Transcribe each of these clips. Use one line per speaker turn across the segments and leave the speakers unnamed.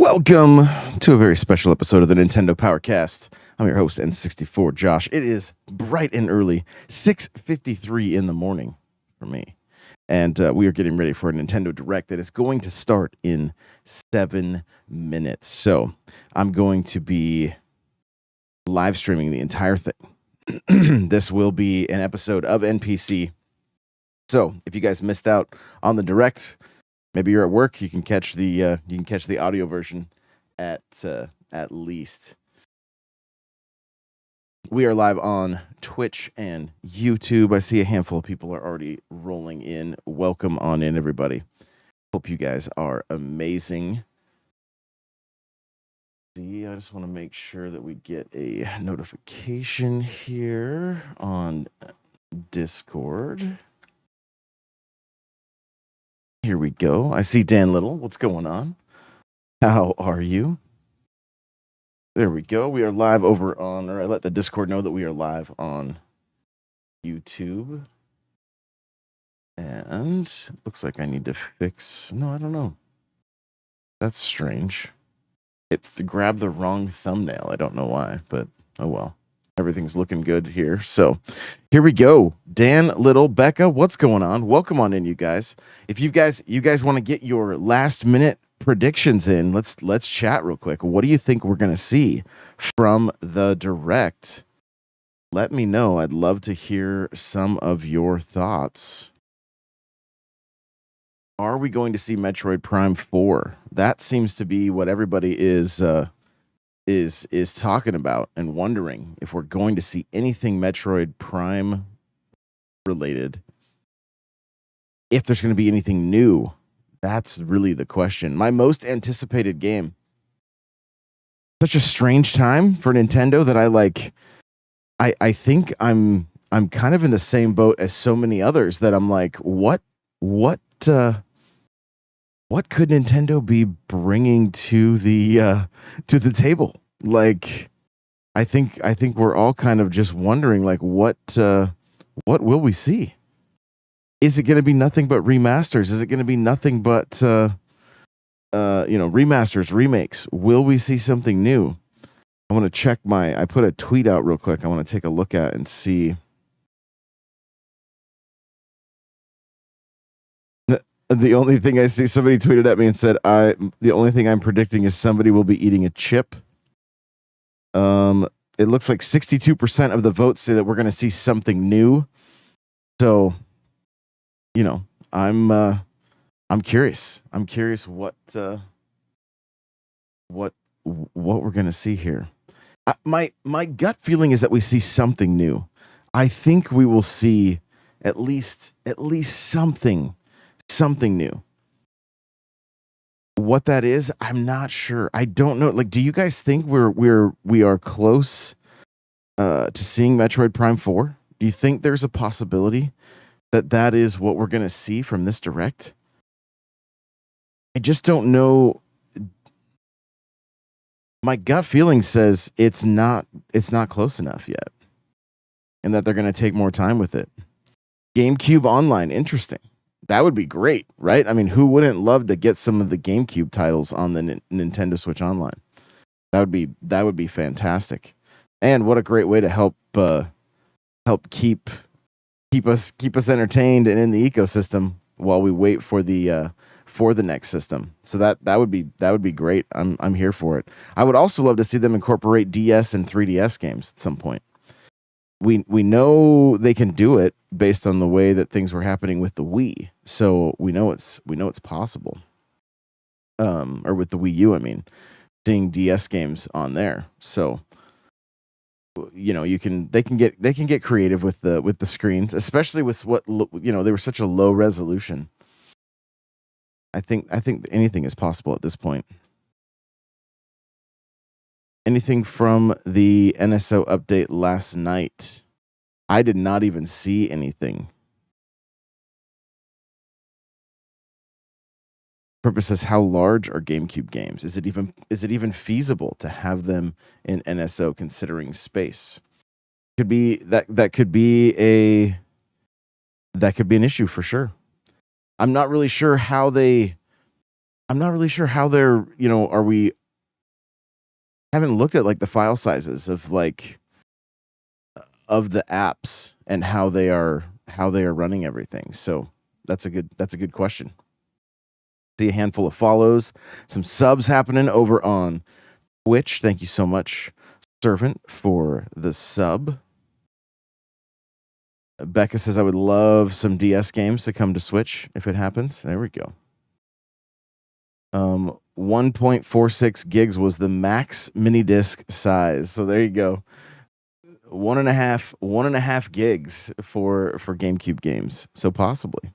Welcome to a very special episode of the Nintendo Powercast. I'm your host, N64 Josh. It is bright and early, 6:53 in the morning for me. And we are getting ready for a Nintendo Direct that is going to start in 7 minutes. So I'm going to be live streaming the entire thing. This will be an episode of NPC. So if you guys missed out on the Direct, maybe you're at work, you can catch the audio version at least. We are live on Twitch and YouTube. I see a handful of people are already rolling in. Welcome on in, everybody. Hope you guys are amazing. See, I just want to make sure that we get a notification here on Discord. Here we go. I see Dan Little. What's going on? How are you? There we go. We are live over on, or I let the Discord know that we are live on YouTube. And looks like I need to fix, no, I don't know. That's strange. It grabbed the wrong thumbnail. I don't know why, but oh well. Everything's looking good here. So here we go. Dan Little, Becca, what's going on? Welcome on in, you guys. If you guys want to get your last minute predictions in, let's chat real quick. What do you think we're gonna see from the Direct? Let me know. I'd love to hear some of your thoughts. Are we going to see Metroid Prime 4? That seems to be what everybody is talking about and wondering if we're going to see anything Metroid Prime related. If there's going to be anything new. That's really the question. My most anticipated game. Such a strange time for Nintendo that I think I'm kind of in the same boat as so many others that I'm like, what could Nintendo be bringing to the table? Like, I think we're all kind of just wondering, like, what will we see? Is it going to be nothing but remasters? Is it going to be nothing but remasters, remakes? Will we see something new? I want to check I put a tweet out real quick. I want to take a look at and see. The only thing I see, somebody tweeted at me and said, the only thing I'm predicting is somebody will be eating a chip. It looks like 62% of the votes say that we're going to see something new. So, I'm curious. I'm curious what we're going to see here. My gut feeling is that we see something new. I think we will see at least something new. What that is, I'm not sure. I don't know. Like, do you guys think we are close to seeing Metroid Prime 4? Do you think there's a possibility that is what we're going to see from this Direct? I just don't know. My gut feeling says it's not close enough yet, and that they're going to take more time with it. GameCube Online, interesting. That would be great, right? I mean, who wouldn't love to get some of the GameCube titles on the Nintendo Switch Online? That would be fantastic. And what a great way to help keep us entertained and in the ecosystem while we wait for the next system. So that would be great. I'm here for it. I would also love to see them incorporate DS and 3DS games at some point. We know they can do it based on the way that things were happening with the Wii. So we know it's possible. Or with the Wii U, I mean, seeing DS games on there. So they can get creative with the screens, especially with they were such a low resolution. I think anything is possible at this point. Anything from the NSO update last night? I did not even see anything. Purpose says, how large are GameCube games? Is it even feasible to have them in NSO considering space? Could be that could be an issue for sure. I'm not really sure how they I'm not really sure how they're, are we haven't looked at like the file sizes of like of the apps and how they are running everything. So that's a good question. See a handful of follows, some subs happening over on Twitch. Thank you so much, Servant, for the sub. Becca says, I would love some DS games to come to Switch if it happens. There we go. 1.46 gigs was the max mini disc size. So there you go. 1.5 gigs for GameCube games. So possibly.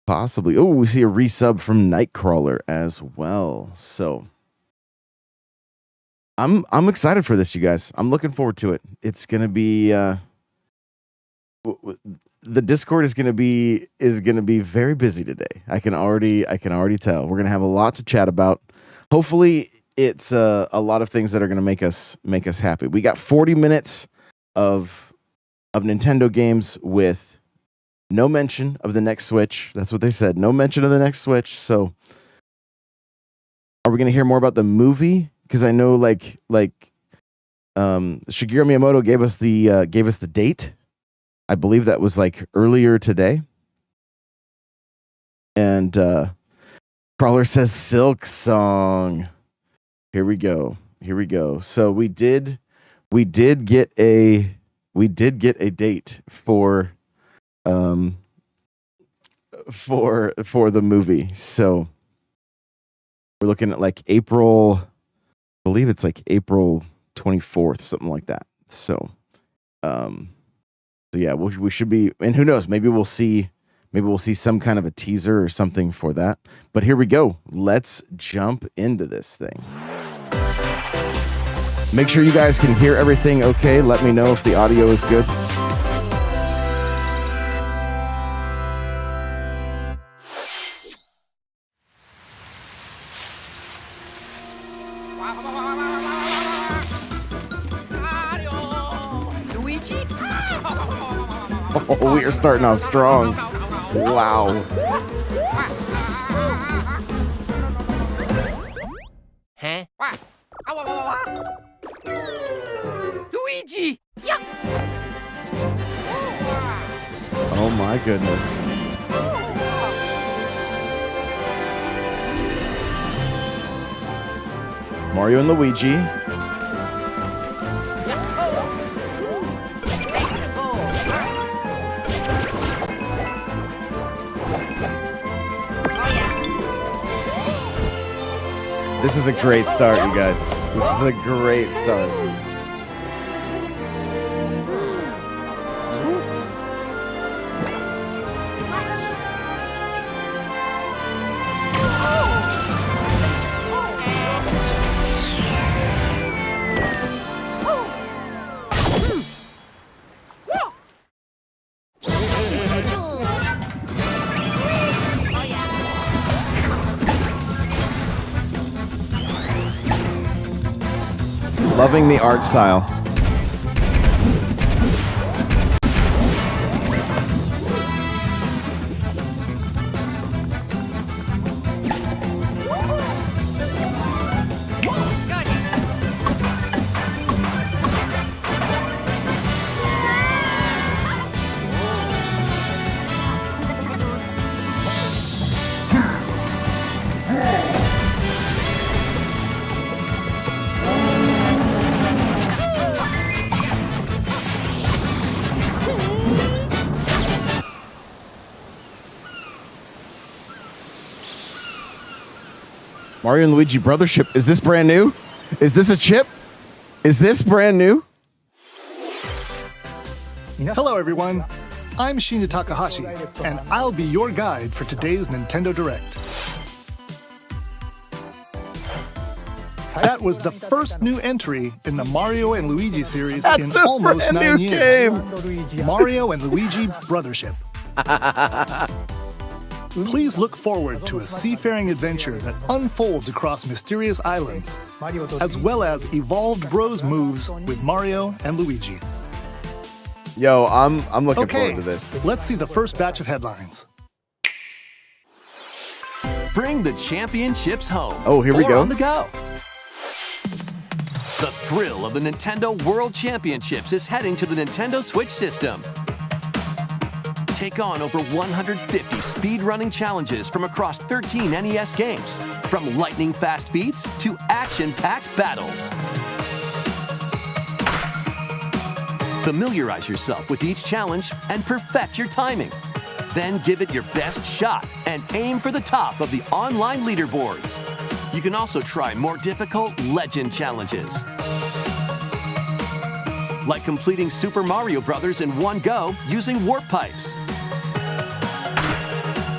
Oh, we see a resub from Nightcrawler as well. So I'm excited for this, you guys. I'm looking forward to it. It's gonna be the Discord is gonna be very busy today. I can already tell. We're gonna have a lot to chat about. Hopefully, it's a lot of things that are gonna make us happy. We got 40 minutes of Nintendo games with no mention of the next Switch. That's what they said. No mention of the next Switch. So, are we gonna hear more about the movie? Because I know, like Shigeru Miyamoto gave us the date. I believe that was like earlier today. And Crawler says Silk Song. Here we go. So we did get a date for the movie. So we're looking at like April, I believe it's like April 24th, something like that. So yeah, we should be, and who knows, maybe we'll see some kind of a teaser or something for that. But here we go. Let's jump into this thing. Make sure you guys can hear everything okay. Let me know if the audio is good.
Luigi?
Oh, we are starting off strong. Wow.
Huh? Luigi! Yeah.
Oh my goodness. Mario and Luigi. This is a great start, you guys. This is a great start. Loving the art style. Mario and Luigi Brothership. Is this brand new? Is this a chip? Is this brand new?
Hello, everyone. I'm Shinya Takahashi, and I'll be your guide for today's Nintendo Direct. That was the first new entry in the Mario and Luigi series in almost 9 years. Mario and Luigi Brothership. Please look forward to a seafaring adventure that unfolds across mysterious islands, as well as evolved Bros moves with Mario and Luigi.
Yo, I'm looking forward to this.
Let's see the first batch of headlines.
Bring the championships home.
Oh, here we
or
go.
on the go. The thrill of the Nintendo World Championships is heading to the Nintendo Switch system. Take on over 150 speedrunning challenges from across 13 NES games, from lightning-fast feats to action-packed battles. Familiarize yourself with each challenge and perfect your timing. Then give it your best shot and aim for the top of the online leaderboards. You can also try more difficult Legend challenges, like completing Super Mario Bros. In one go using warp pipes.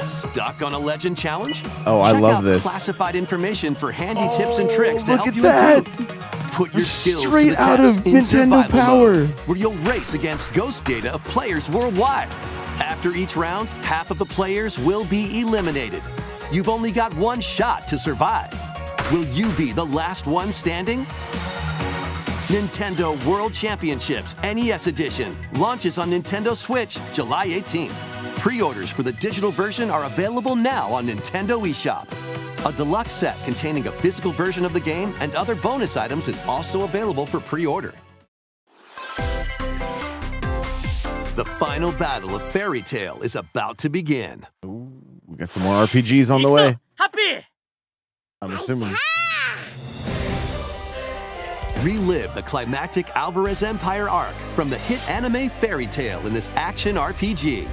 Stuck on a Legend challenge?
Oh, I love
Check
this.
out classified information for handy tips and tricks to
look
help
at
you
that.
improve. Put your skills
Straight
to the
out
test
of
in
Nintendo
survival
Power.
mode, where you'll race against ghost data of players worldwide. After each round, half of the players will be eliminated. You've only got one shot to survive. Will you be the last one standing? Nintendo World Championships NES Edition launches on Nintendo Switch July 18th. Pre-orders for the digital version are available now on Nintendo eShop. A deluxe set containing a physical version of the game and other bonus items is also available for pre-order. The final battle of Fairy Tail is about to begin.
Ooh, we got some more RPGs on the way.
Happy!
I'm assuming.
Relive the climactic Alvarez Empire arc from the hit anime Fairy Tail in this action RPG.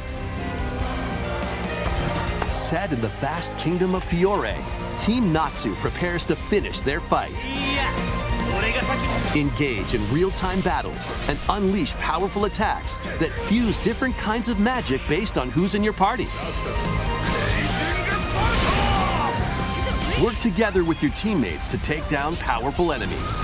Set in the vast kingdom of Fiore, Team Natsu prepares to finish their fight. Engage in real-time battles and unleash powerful attacks that fuse different kinds of magic based on who's in your party. Work together with your teammates to take down powerful enemies.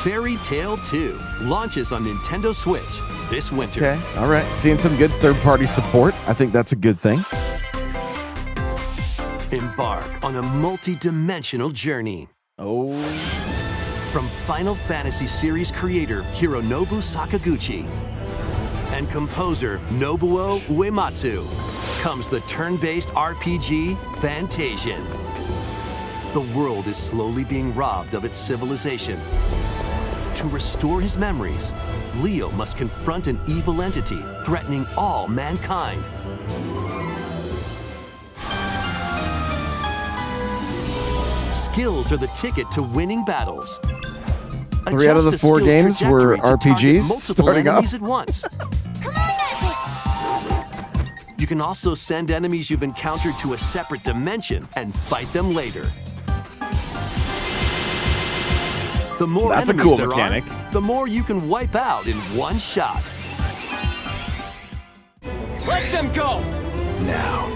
Fairy Tail 2 launches on Nintendo Switch this winter.
Okay, all right. Seeing some good third-party support. I think that's a good thing.
Embark on a multi-dimensional journey.
Oh,
From Final Fantasy series creator Hironobu Sakaguchi and composer Nobuo Uematsu comes the turn-based RPG Fantasian. The world is slowly being robbed of its civilization. To restore his memories, Leo must confront an evil entity threatening all mankind. Skills are the ticket to winning battles.
3 out of the
Adjust a
4
skill's
games were
trajectory to target
RPGs
multiple
starting off.
enemies at once. You can also send enemies you've encountered to a separate dimension and fight them later. The more
That's a
enemies
cool
there
mechanic.
are, the more you can wipe out in one shot.
Let them go!
Now,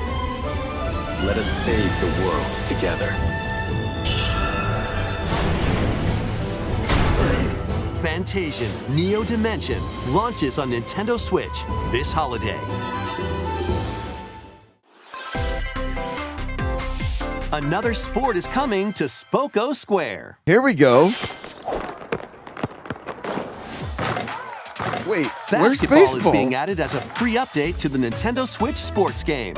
let us save the world together.
Fantasian Neo Dimension launches on Nintendo Switch this holiday. Another sport is coming to Spoko Square.
here we go. Wait, where's
Basketball is
baseball?
being added as a free update to the Nintendo Switch sports game.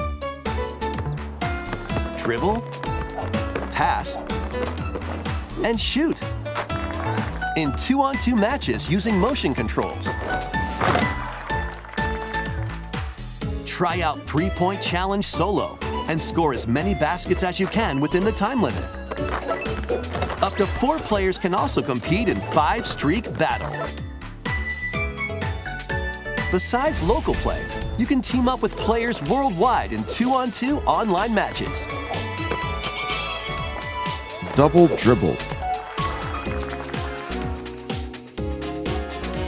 Dribble, pass, and shoot. In 2-on-2 matches using motion controls. Try out 3-point challenge solo and score as many baskets as you can within the time limit. Up to 4 players can also compete in 5-streak battle. Besides local play, you can team up with players worldwide in 2-on-2 online matches.
Double dribble.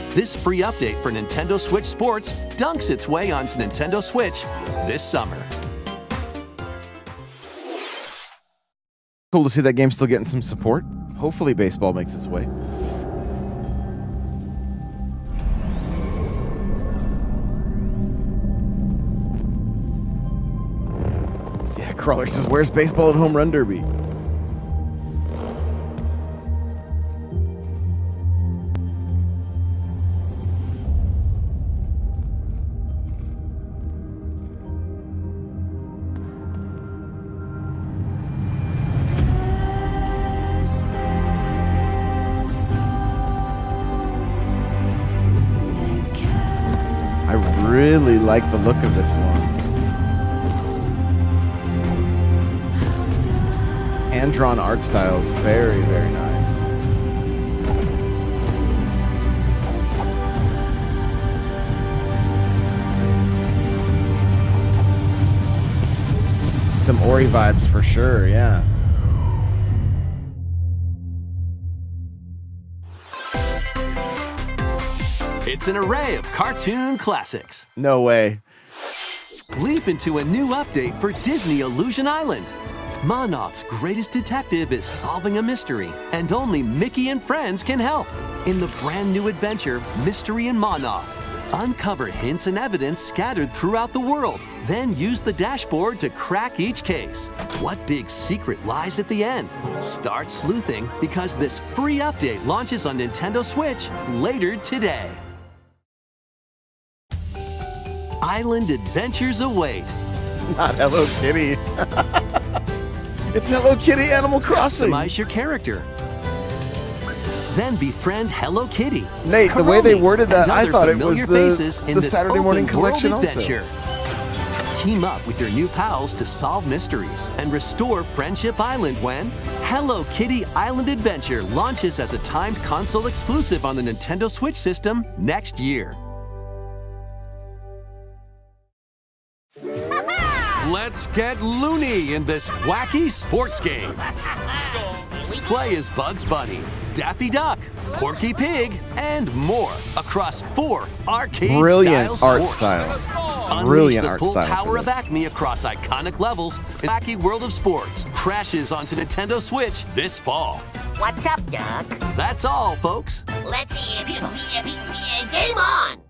This free update for Nintendo Switch Sports dunks its way onto Nintendo Switch this summer.
Cool to see that game still getting some support. Hopefully baseball makes its way. Yeah, Crawler says, where's baseball at Home Run Derby? really like the look of this one. Hand-drawn art style is very, very nice. Some Ori vibes for sure, yeah.
It's an array of cartoon classics.
No way.
Leap into a new update for Disney Illusion Island. Monoth's greatest detective is solving a mystery, and only Mickey and friends can help. In the brand new adventure, Mystery and Monoth, uncover hints and evidence scattered throughout the world, then use the dashboard to crack each case. What big secret lies at the end? Start sleuthing because this free update launches on Nintendo Switch later today. Island adventures await.
Not Hello Kitty. It's Hello Kitty Animal Crossing.
Customize your character. Then befriend Hello Kitty.
Nate, the way they
Karomi,
worded that,
and
I
other
thought it was
familiar faces in
the
this
Saturday morning
open world
collection also.
adventure. Team up with your new pals to solve mysteries and restore Friendship Island when Hello Kitty Island Adventure launches as a timed console exclusive on the Nintendo Switch system next year. Let's get loony in this wacky sports game. Play as Bugs Bunny, Daffy Duck, Porky Pig, and more across 4 arcade-style
Brilliant art
sports.
style.
Unleash
Brilliant
the
art
full
style
power
for
of
this.
Acme across iconic levels. The wacky world of sports crashes onto Nintendo Switch this fall.
What's up, Doc?
That's all, folks.
Let's game on!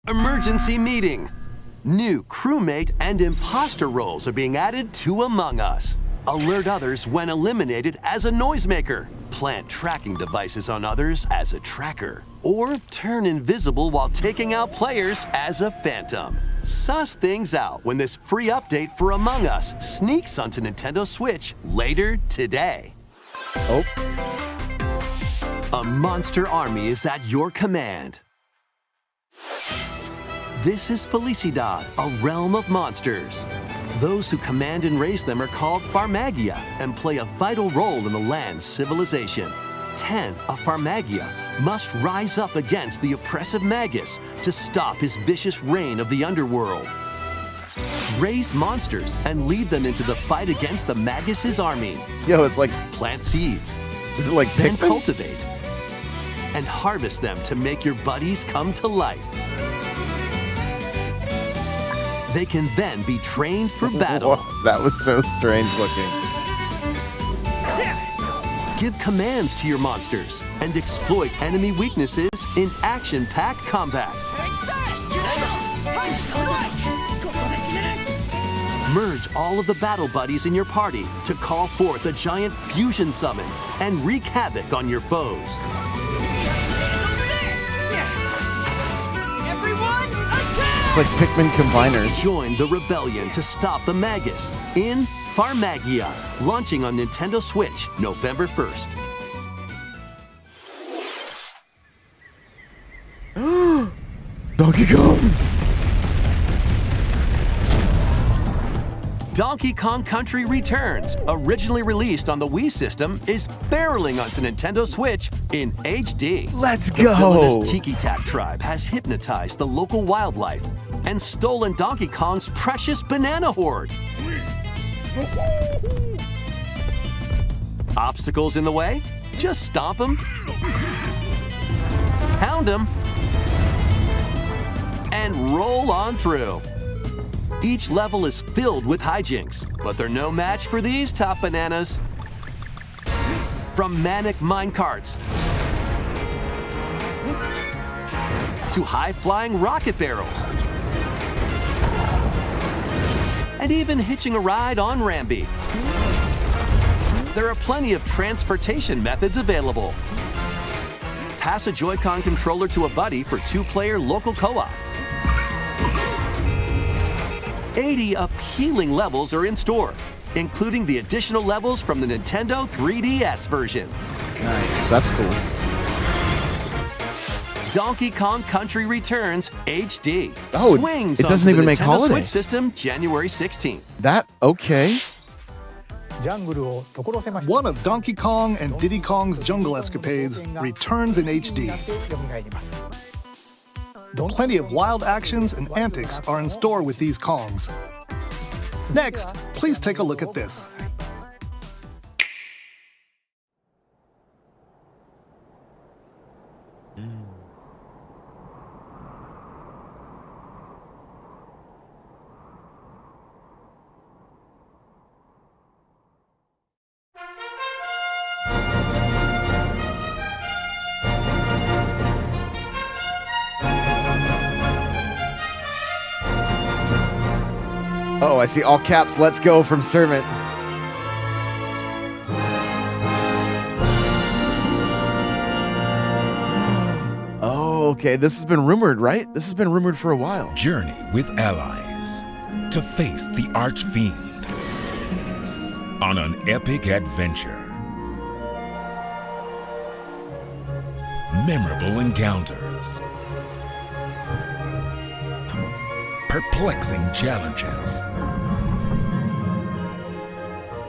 Emergency meeting. New crewmate and imposter roles are being added to Among Us. Alert others when eliminated as a noisemaker. Plant tracking devices on others as a tracker. Or turn invisible while taking out players as a phantom. Suss things out when this free update for Among Us sneaks onto Nintendo Switch later today.
Oh,
A monster army is at your command. This is Felicidad, a realm of monsters. Those who command and raise them are called Farmagia and play a vital role in the land's civilization. 10 of Farmagia must rise up against the oppressive Magus to stop his vicious reign of the underworld. Raise monsters and lead them into the fight against the Magus' army.
yo, it's like,
Plant seeds,
is it like
then
Pikmin?
cultivate, and harvest them to make your buddies come to life. They can then be trained for battle.
Whoa, that was so strange looking.
Give commands to your monsters and exploit enemy weaknesses in action-packed combat. Merge all of the battle buddies in your party to call forth a giant fusion summon and wreak havoc on your foes.
It's like Pikmin combiners.
Join the rebellion to stop the Magus in Farmagia, launching on Nintendo Switch November 1st.
Donkey Kong.
Donkey Kong Country Returns, originally released on the Wii system, is barreling onto Nintendo Switch in HD.
Let's
The
go.
villainous Tiki Tak tribe has hypnotized the local wildlife and stolen Donkey Kong's precious banana hoard. Obstacles in the way? Just stomp them, pound them, and roll on through. Each level is filled with hijinks, but they're no match for these top bananas. From manic minecarts to high-flying rocket barrels, and even hitching a ride on Rambi. There are plenty of transportation methods available. Pass a Joy-Con controller to a buddy for 2-player local co-op. 80 appealing levels are in store, including the additional levels from the Nintendo 3DS version.
Nice, that's cool.
Donkey Kong Country Returns HD.
Oh,
Swings
it doesn't
onto
even
the
make
Nintendo
holiday.
Switch system January 16th.
That okay?
One of Donkey Kong and Diddy Kong's jungle escapades returns in HD. Plenty of wild actions and antics are in store with these Kongs. Next, please take a look at this.
Oh, I see all caps. Let's go from Servant. Oh, okay. This has been rumored, right? This has been rumored for a while.
Journey with allies to face the Archfiend on an epic adventure. Memorable encounters. Perplexing challenges.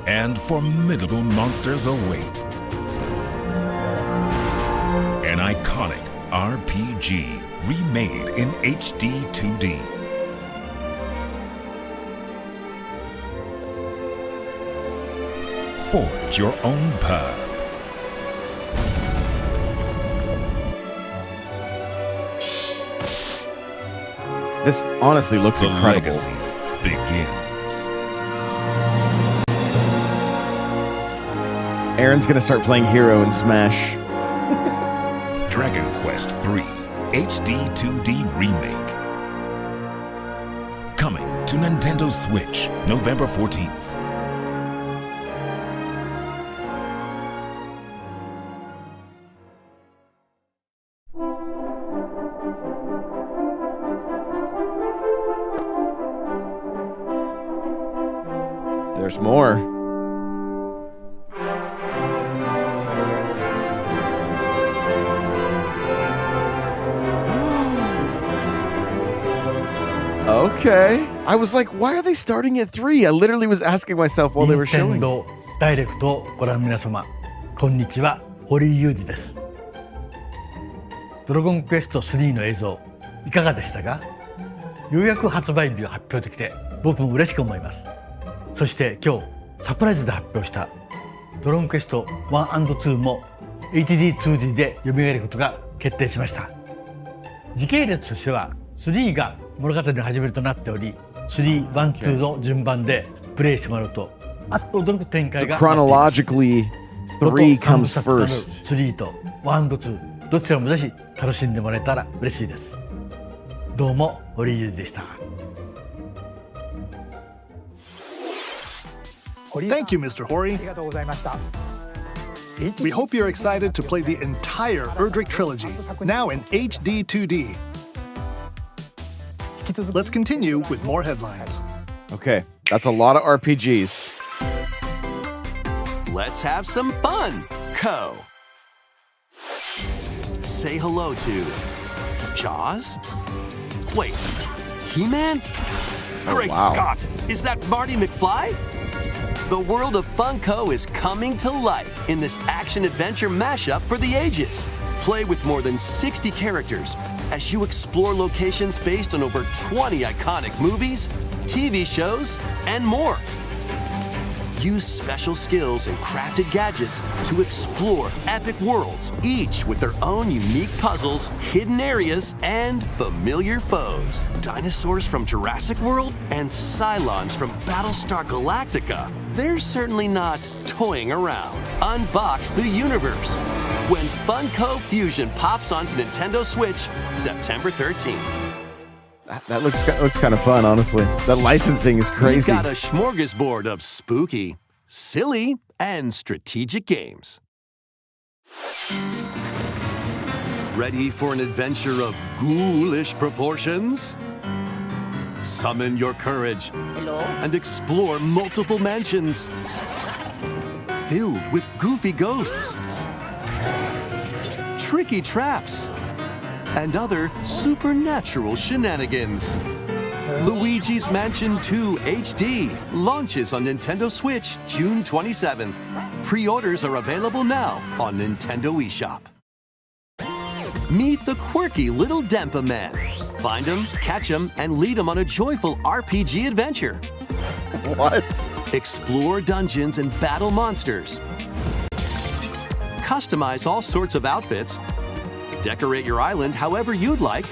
And formidable monsters await. An iconic RPG remade in HD 2D. Forge your own path.
This honestly looks
The
incredible.
legacy begins.
Aaron's gonna start playing Hero in Smash.
Dragon Quest III HD 2D Remake. Coming to Nintendo Switch November 14th.
There's more. Okay. I was like, why are they starting at 3? I literally was asking myself while they were showing.
任天堂ダイレクトをご覧の皆様、こんにちは、堀井雄二です。ドラゴンクエスト3の映像、いかがでしたか？ようやく発売日を発表できて、僕も嬉しく思います。そして今日、サプライズで発表したドラゴンクエスト 1&2 も HD2D で蘇ることが決定しました。時系列としては3が物語の始めるとなっており、3、1、2の順番でプレイしてもらうと、あっと驚く展開が待っています。
Chronologically, 3 comes first.
3と 1&2 どちらもぜひ楽しんでもらえたら嬉しいです。どうも堀井雄二でした。
Thank you, Mr. Hori. We hope you're excited to play the entire Erdrick trilogy, now in HD 2D. Let's continue with more headlines.
Okay, that's a lot of RPGs.
Let's have some fun, Co. Say hello to Jaws? Wait, He-Man? Great
wow.
Scott! Is that Marty McFly? The world of Funko is coming to life in this action-adventure mashup for the ages. Play with more than 60 characters as you explore locations based on over 20 iconic movies, TV shows, and more. Use special skills and crafted gadgets to explore epic worlds, each with their own unique puzzles, hidden areas, and familiar foes. Dinosaurs from Jurassic World and Cylons from Battlestar Galactica. They're certainly not toying around. Unbox the universe when Funko Fusion pops onto Nintendo Switch September 13th.
That looks kind of fun, honestly. The licensing is
We've
crazy.
got a smorgasbord of spooky, silly, and strategic games. Ready for an adventure of ghoulish proportions? Summon your courage and explore multiple mansions filled with goofy ghosts, tricky traps, and other supernatural shenanigans. Luigi's Mansion 2 HD launches on Nintendo Switch June 27th. Pre-orders are available now on Nintendo eShop. Meet the quirky little Denpa Man. Find him, catch him, and lead him on a joyful RPG adventure.
What?
Explore dungeons and battle monsters. Customize all sorts of outfits. Decorate your island however you'd like.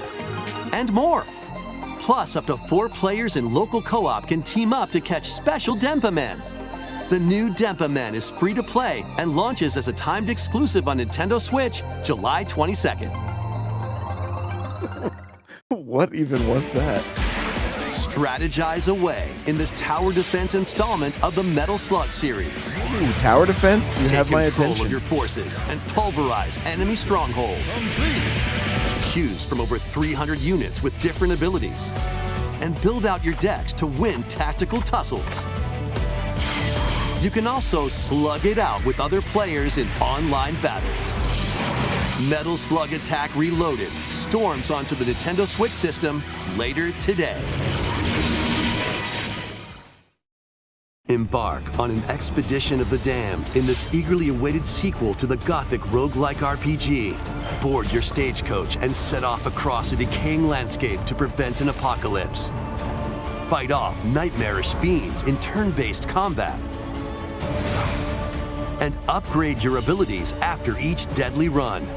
And more. Plus, up to 4 players in local co-op can team up to catch special Denpa Men. The new Denpa Men is free to play and launches as a timed exclusive on Nintendo Switch July 22nd.
What even was that?
Strategize away in this tower defense installment of the Metal Slug series.
Ooh, tower defense? You
Take
have my
control
attention.
of your forces and pulverize enemy strongholds. Choose from over 300 units with different abilities. And build out your decks to win tactical tussles. You can also slug it out with other players in online battles. Metal Slug Attack Reloaded storms onto the Nintendo Switch system later today. Embark on an expedition of the damned in this eagerly awaited sequel to the gothic roguelike RPG. Board your stagecoach and set off across a decaying landscape to prevent an apocalypse. Fight off nightmarish fiends in turn-based combat. And upgrade your abilities after each deadly run.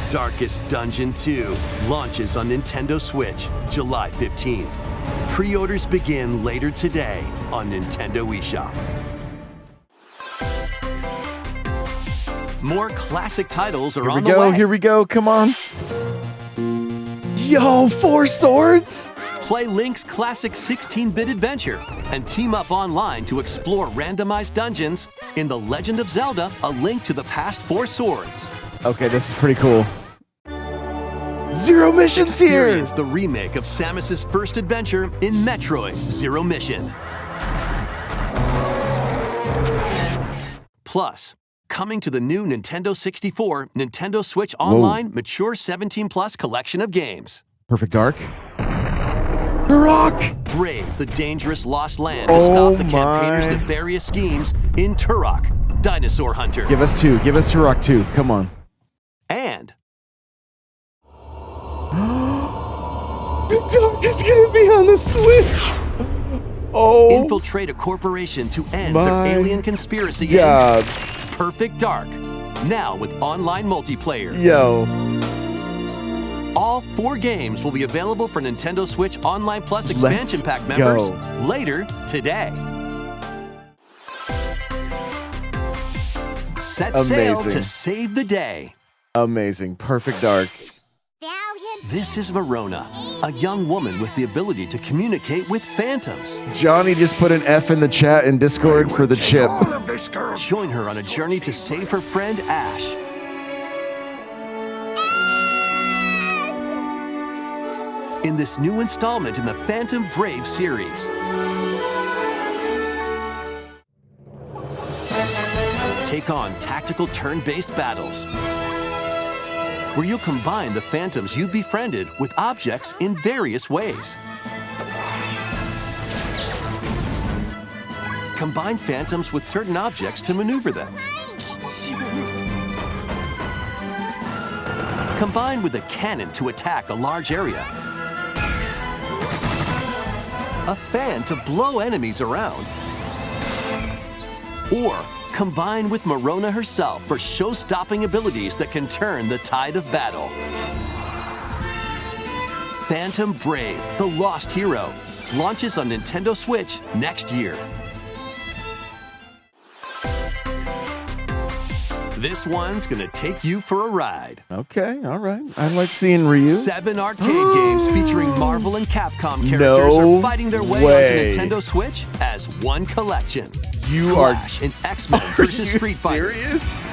Darkest Dungeon 2 launches on Nintendo Switch July 15th. Pre-orders begin later today on Nintendo eShop. More classic titles are on the way.
Here we go, come on. Yo, 4 swords?
Play Link's classic 16-bit adventure and team up online to explore randomized dungeons in The Legend of Zelda: A Link to the Past 4 Swords.
Okay, this is pretty cool. 0 missions here!
Experience the remake of Samus's first adventure in Metroid: Zero Mission. Plus, coming to the new Nintendo 64, Nintendo Switch Online Mature 17+ collection of games.
Perfect Dark. Turok!
Brave the dangerous lost land to stop the campaigners' nefarious schemes in Turok: Dinosaur Hunter.
Give us Turok 2, come on.
And
Big Dark is gonna be on the Switch! Oh,
infiltrate a corporation to end their
my
alien conspiracy
God.
in Perfect Dark, now with online multiplayer.
Yo.
All 4 games will be available for Nintendo Switch Online Plus expansion pack members later today. Set sail to save the day.
Amazing. Perfect Dark.
This is Verona, a young woman with the ability to communicate with phantoms.
Johnny just put an F in the chat in Discord for the chip.
Join her on a journey to save her friend Ash. In this new installment in the Phantom Brave series. Take on tactical turn-based battles, where you'll combine the phantoms you've befriended with objects in various ways. Combine phantoms with certain objects to maneuver them. Combine with a cannon to attack a large area. A fan to blow enemies around. Or combine with Marona herself for show-stopping abilities that can turn the tide of battle. Phantom Brave, the Lost Hero, launches on Nintendo Switch next year. This one's gonna take you for a ride.
Okay, all right. I like seeing Ryu.
7 arcade games featuring Marvel and Capcom characters are fighting their way onto Nintendo Switch as one collection. Clash in X-Men versus Street Fighter.
Serious?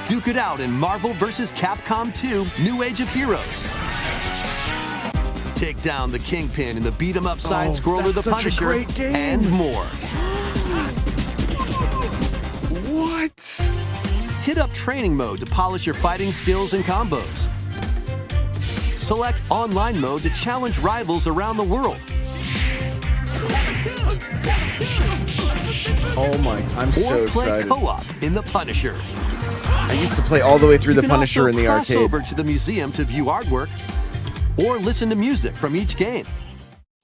Duke it out in Marvel vs. Capcom 2 New Age of Heroes. Take down the Kingpin in the beat-em-up side-scroller The Punisher, and more.
What?
Hit up training mode to polish your fighting skills and combos. Select online mode to challenge rivals around the world.
Oh my, I'm so
Or play
excited.
co-op in The Punisher.
I used to play all the way through The
You can
Punisher
also
in the
cross
arcade.
over to the museum to view artwork or listen to music from each game.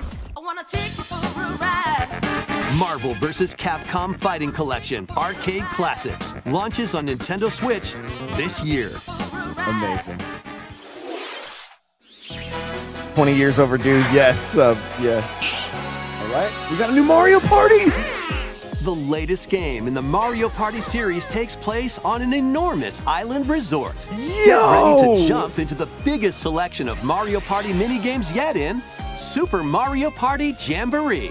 I wanna take you for a ride.
Marvel vs. Capcom Fighting Collection Arcade Classics launches on Nintendo Switch this year.
Amazing. 20 years overdue. Yes. Yeah. All right. We got a new Mario Party.
The latest game in the Mario Party series takes place on an enormous island resort. Get ready to jump into the biggest selection of Mario Party minigames yet in Super Mario Party Jamboree.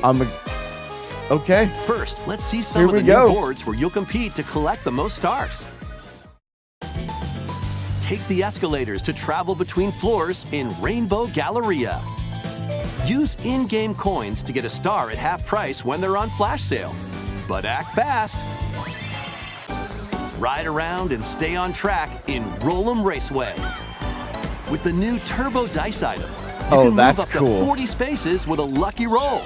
Okay.
First, let's see some
Here
of
we
the
go.
new boards where you'll compete to collect the most stars. Take the escalators to travel between floors in Rainbow Galleria. Use in-game coins to get a star at half price when they're on flash sale. But act fast. Ride around and stay on track in Roll'em Raceway. With the new Turbo Dice item, you can
that's
move up
cool.
to 40 spaces with a lucky roll.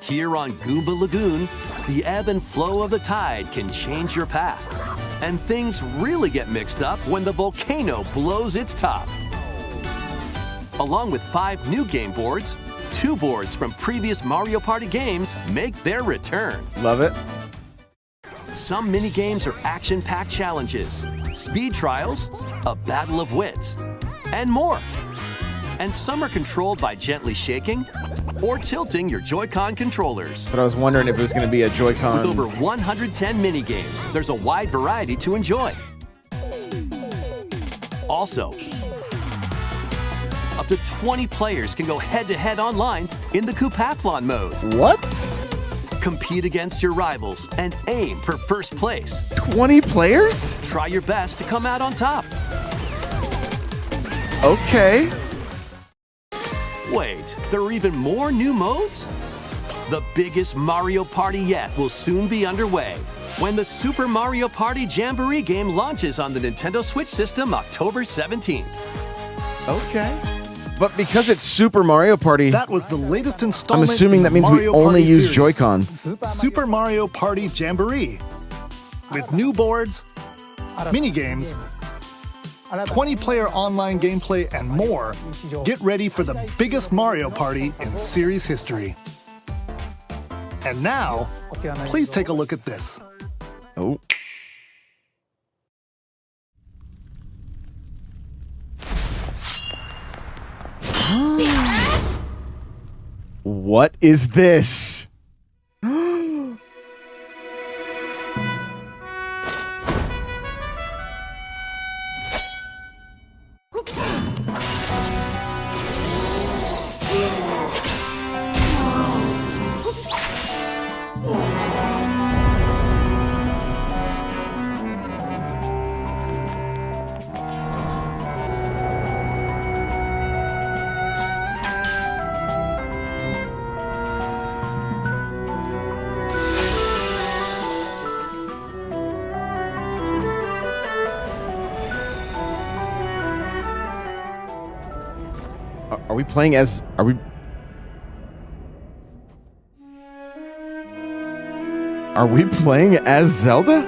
Here on Goomba Lagoon, the ebb and flow of the tide can change your path. And things really get mixed up when the volcano blows its top. Along with 5 new game boards, 2 boards from previous Mario Party games make their return.
Love it.
Some mini-games are action-packed challenges, speed trials, a battle of wits, and more. And some are controlled by gently shaking or tilting your Joy-Con controllers.
But I was wondering if it was going to be a Joy-Con.
With over 110 mini-games, there's a wide variety to enjoy. Also, up to 20 players can go head-to-head online in the Coupathlon mode.
What?
Compete against your rivals and aim for first place.
20 players?
Try your best to come out on top.
Okay.
Wait, there are even more new modes? The biggest Mario Party yet will soon be underway when the Super Mario Party Jamboree game launches on the Nintendo Switch system October 17th.
Okay. But because it's Super Mario Party,
That was the latest
I'm
installment.
assuming
in
that
the
means we
Mario
only
Party
use
series.
Joy-Con.
Super Mario Party Jamboree. With new boards, mini-games, 20-player online gameplay, and more, get ready for the biggest Mario Party in series history. And now, please take a look at this.
Oh. What is this? Are we playing as... Are we... Are we playing as Zelda?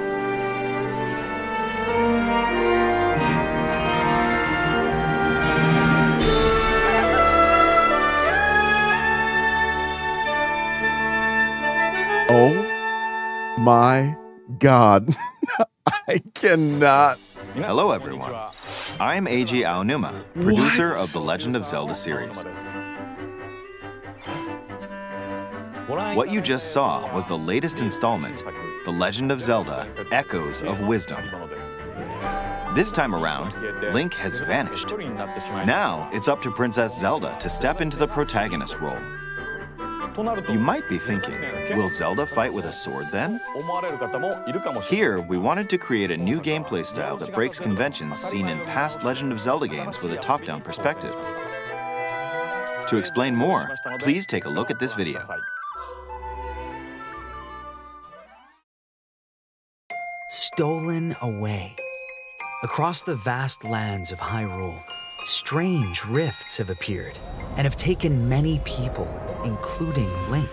Oh my God. I cannot.
Hello, everyone. I'm Eiji Aonuma, producer of the Legend of Zelda series. What you just saw was the latest installment, The Legend of Zelda: Echoes of Wisdom. This time around, Link has vanished. Now, it's up to Princess Zelda to step into the protagonist role. You might be thinking, will Zelda fight with a sword then? Here, we wanted to create a new gameplay style that breaks conventions seen in past Legend of Zelda games with a top-down perspective. To explain more, please take a look at this video.
Stolen away. Across the vast lands of Hyrule, strange rifts have appeared and have taken many people, including Link.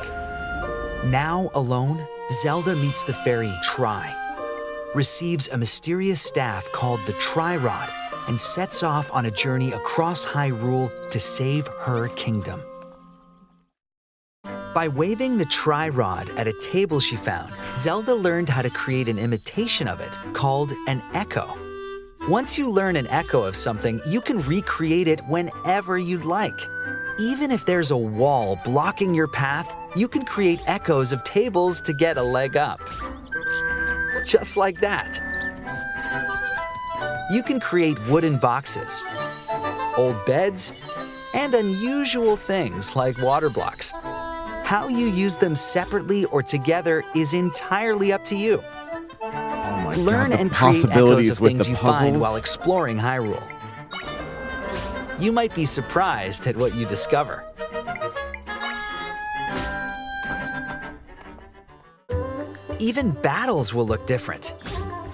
Now alone, Zelda meets the fairy Tri, receives a mysterious staff called the Tri-Rod, and sets off on a journey across Hyrule to save her kingdom. By waving the Tri-Rod at a table she found, Zelda learned how to create an imitation of it called an echo. Once you learn an echo of something, you can recreate it whenever you'd like. Even if there's a wall blocking your path, you can create echoes of tables to get a leg up. Just like that. You can create wooden boxes, old beds, and unusual things like water blocks. How you use them separately or together is entirely up to you. Learn and create echoes of things you find while exploring Hyrule. You might be surprised at what you discover. Even battles will look different.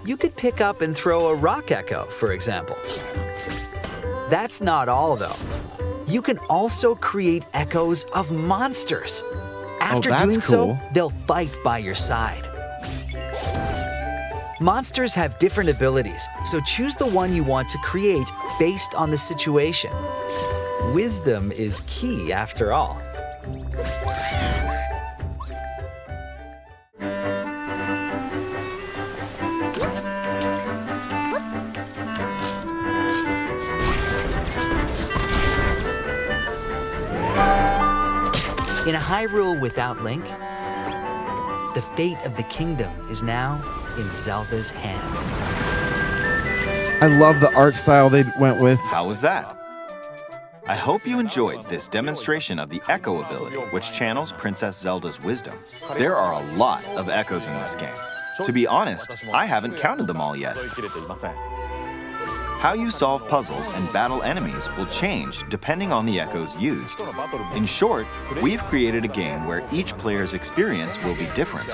You could pick up and throw a rock echo, for example. That's not all, though. You can also create echoes of monsters. After doing so, they'll fight by your side. Monsters have different abilities, so choose the one you want to create based on the situation. Wisdom is key, after all. In a Hyrule without Link, the fate of the kingdom is now in Zelda's hands.
I love the art style they went with.
How was that? I hope you enjoyed this demonstration of the Echo ability, which channels Princess Zelda's wisdom. There are a lot of echoes in this game. To be honest, I haven't counted them all yet. How you solve puzzles and battle enemies will change depending on the echoes used. In short, we've created a game where each player's experience will be different.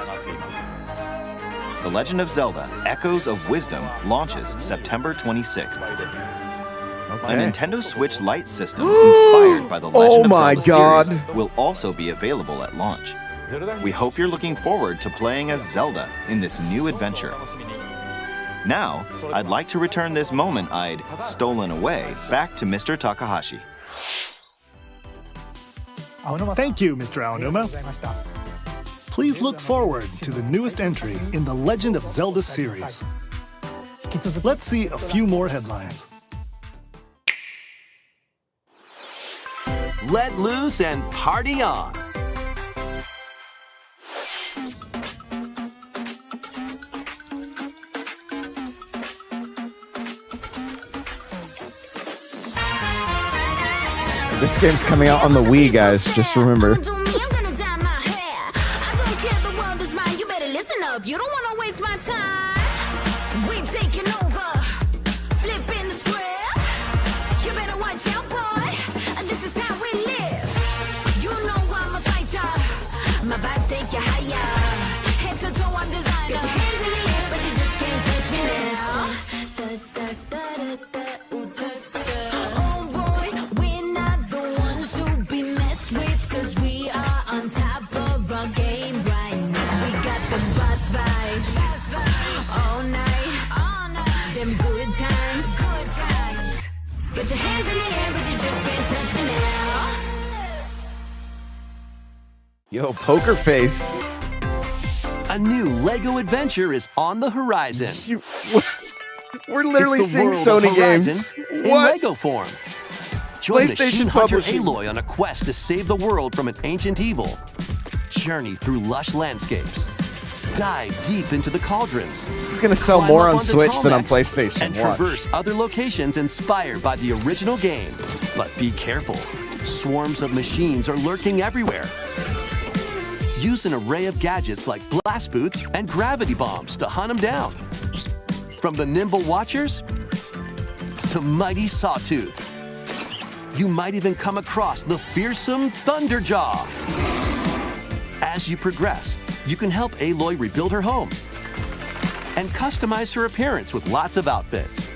The Legend of Zelda Echoes of Wisdom launches September 26th. A Nintendo Switch Lite system inspired by the Legend of Zelda series will also be available at launch. We hope you're looking forward to playing as Zelda in this new adventure. Now, I'd like to return this moment I'd stolen away back to Mr. Takahashi.
Thank you, Mr. Aonuma. Please look forward to the newest entry in the Legend of Zelda series. Let's see a few more headlines.
Let loose and party on.
This game's coming out on the Wii, guys. Just remember.
You don't want to waste my time. We taking over, flipping the script. You better watch out, boy. This is how we live. You know I'm a fighter. My vibes take you higher. Head to toe, I'm designer. Get your hands in the air, but you just can't touch me now. Oh boy, we're not the ones to be messed with, 'cause we are on top of our game right now. We got the bus vibes all night. Them good times. Get your hands in the air, but you just can't touch me now.
Yo, Poker Face.
A new Lego adventure is on the horizon.
We're literally
It's the
seeing
world of
Sony games.
Horizon in Lego form. Join
PlayStation
Machine Hunter
Publishing.
Aloy on a quest to save the world from an ancient evil. Journey through lush landscapes. Dive deep into the cauldrons.
This is gonna sell
Climb
more
up
on
onto
Switch than on
Talmex
PlayStation.
and
Watch.
traverse other locations inspired by the original game. But be careful. Swarms of machines are lurking everywhere. Use an array of gadgets like blast boots and gravity bombs to hunt them down. From the nimble watchers to mighty sawtooths. You might even come across the fearsome Thunderjaw. As you progress, you can help Aloy rebuild her home and customize her appearance with lots of outfits.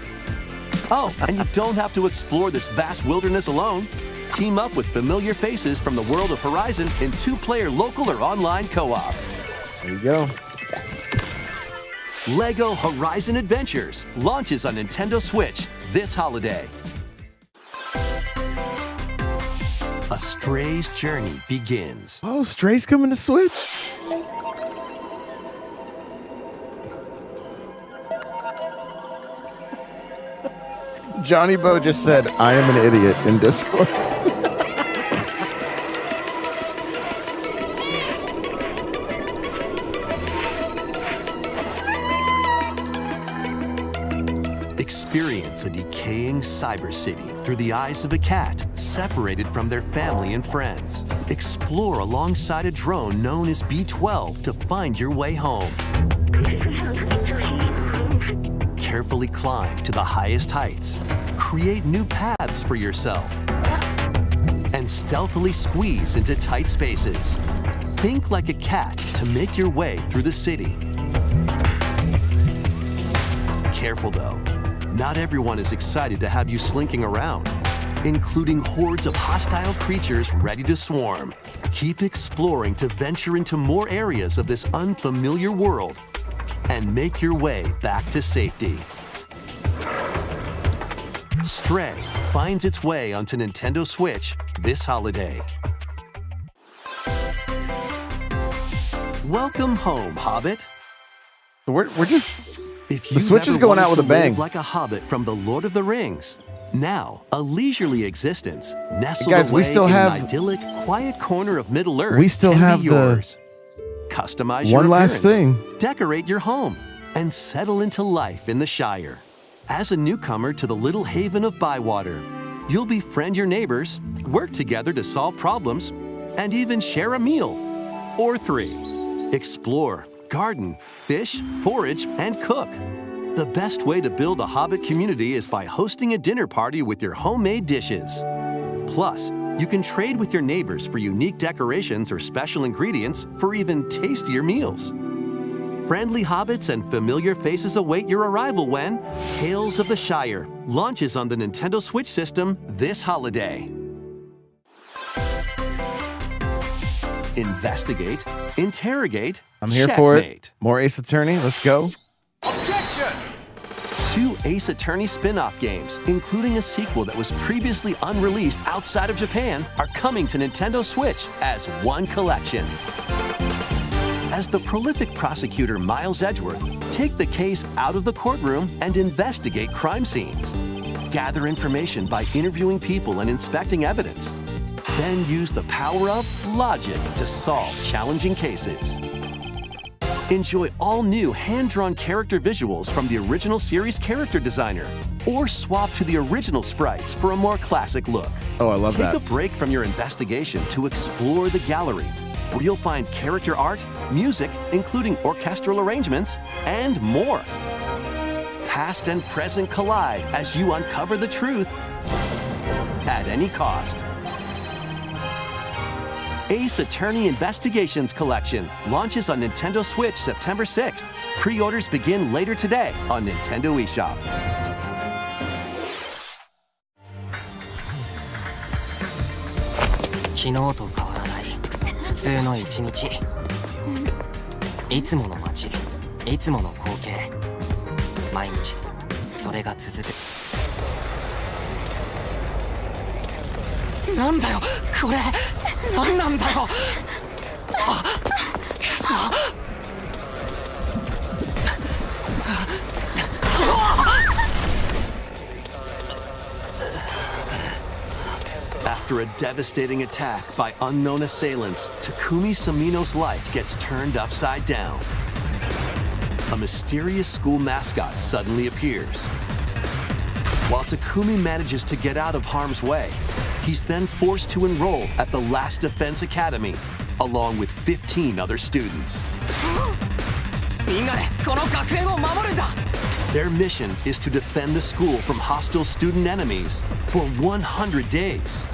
Oh, and you don't have to explore this vast wilderness alone. Team up with familiar faces from the world of Horizon in 2-player local or online co-op.
There you go.
LEGO Horizon Adventures launches on Nintendo Switch this holiday. A Stray's journey begins.
Oh, Stray's coming to Switch. Johnny Bo just said, I am an idiot in Discord.
Experience a decaying cyber city through the eyes of a cat separated from their family and friends. Explore alongside a drone known as B-12 to find your way home. Carefully climb to the highest heights. Create new paths for yourself. And stealthily squeeze into tight spaces. Think like a cat to make your way through the city. Careful though. Not everyone is excited to have you slinking around, including hordes of hostile creatures ready to swarm. Keep exploring to venture into more areas of this unfamiliar world and make your way back to safety. Stray finds its way onto Nintendo Switch this holiday. Welcome home, Hobbit.
We're just...
If
the Switch is going out with a bang.
Like a hobbit from the Lord of the Rings. Now, a leisurely existence nestled
guys,
away
we still
in
have,
an idyllic, quiet corner of Middle-earth.
We still
can
have
be yours. Customize
one
your
last
appearance,
thing.
decorate your home, and settle into life in the Shire. As a newcomer to the little haven of Bywater, you'll befriend your neighbors, work together to solve problems, and even share a meal or 3. Explore, garden, fish, forage, and cook. The best way to build a Hobbit community is by hosting a dinner party with your homemade dishes. Plus, you can trade with your neighbors for unique decorations or special ingredients for even tastier meals. Friendly hobbits and familiar faces await your arrival when Tales of the Shire launches on the Nintendo Switch system this holiday. Investigate, interrogate,
I'm here for it.
checkmate.
More Ace Attorney. Let's go.
2 Ace Attorney spin-off games, including a sequel that was previously unreleased outside of Japan, are coming to Nintendo Switch as one collection. As the prolific prosecutor Miles Edgeworth, take the case out of the courtroom and investigate crime scenes. Gather information by interviewing people and inspecting evidence. Then use the power of logic to solve challenging cases. Enjoy all new hand-drawn character visuals from the original series character designer, or swap to the original sprites for a more classic look.
Oh, I love that.
Take a break from your investigation to explore the gallery, where you'll find character art, music, including orchestral arrangements, and more. Past and present collide as you uncover the truth at any cost. Ace Attorney Investigations Collection launches on Nintendo Switch September 6th. Pre-orders begin later today on Nintendo eShop.
昨日と変わらない普通の一日。いつもの街、いつもの光景。毎日それが続く。なんだよこれ。何なんだよ。あ、くそ。
After a devastating attack by unknown assailants, Takumi Samino's life gets turned upside down. A mysterious school mascot suddenly appears. While Takumi manages to get out of harm's way, he's then forced to enroll at the Last Defense Academy, along with 15 other students. Their mission is to defend the school from hostile student enemies for 100 days.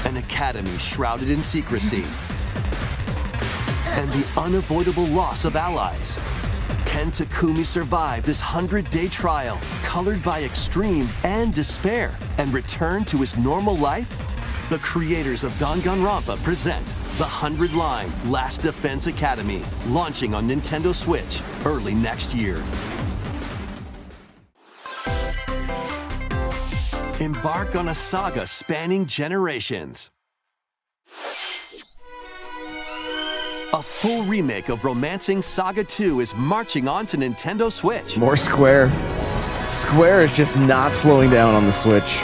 An academy shrouded in secrecy, and the unavoidable loss of allies. Can Takumi survive this 100-day trial, colored by extreme and despair, and return to his normal life? The creators of Danganronpa present the 100-line Last Defense Academy, launching on Nintendo Switch early next year. Embark on a saga spanning generations. A full remake of Romancing Saga 2 is marching on to Nintendo Switch.
More Square. Square is just not slowing down on the Switch.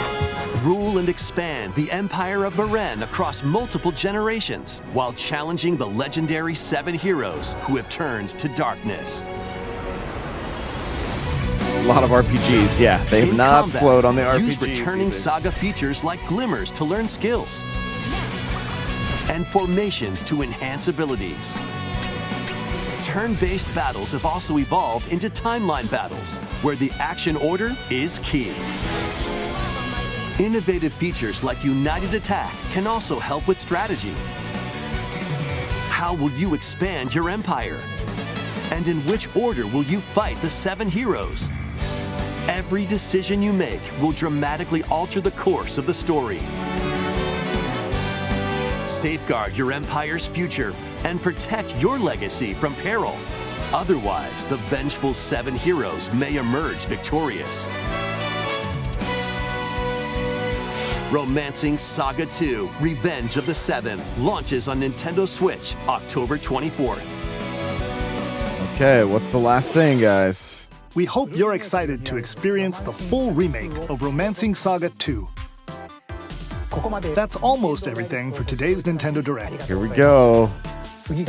Rule and expand the Empire of Varen across multiple generations, while challenging the legendary 7 heroes who have turned to darkness.
A lot of RPGs, yeah. They have
In
not
combat,
slowed on the RPGs.
use returning
either.
saga features like glimmers to learn skills, and formations to enhance abilities. Turn-based battles have also evolved into timeline battles, where the action order is key. Innovative features like United Attack can also help with strategy. How will you expand your empire? And in which order will you fight the 7 heroes? Every decision you make will dramatically alter the course of the story. Safeguard your empire's future and protect your legacy from peril. Otherwise, the vengeful 7 heroes may emerge victorious. Romancing Saga 2: Revenge of the 7 launches on Nintendo Switch October 24th.
Okay, what's the last thing, guys?
We hope you're excited to experience the full remake of Romancing Saga 2. That's almost everything for today's Nintendo Direct.
Here we go.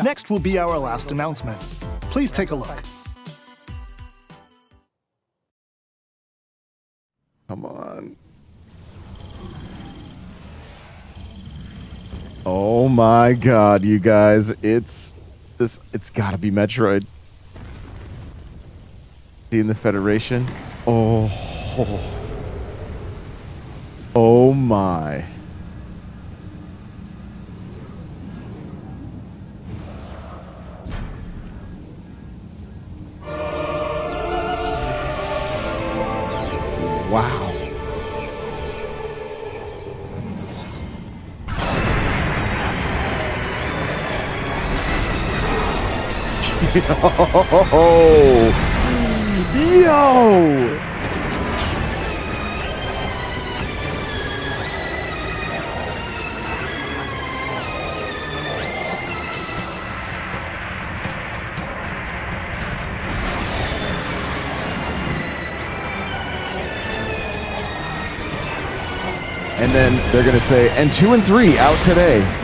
Next will be our last announcement. Please take a look.
Come on. Oh my god, you guys. It's gotta be Metroid. In the Federation. Oh. Oh my. Wow. Yo! And then they're going to say, and 2 and 3 out today.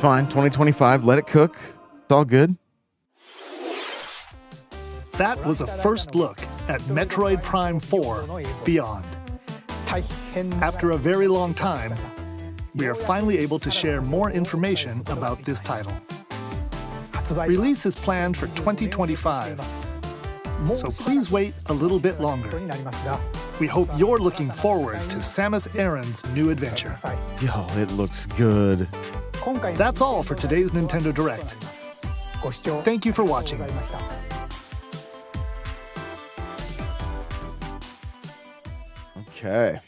Fine, 2025, let it cook. It's all good.
That was a first look at Metroid Prime 4 Beyond. After a very long time, we are finally able to share more information about this title. Release is planned for 2025, so please wait a little bit longer. We hope you're looking forward to Samus Aran's new adventure.
Yo, it looks good.
That's all for today's Nintendo Direct. Thank you for watching.
Okay.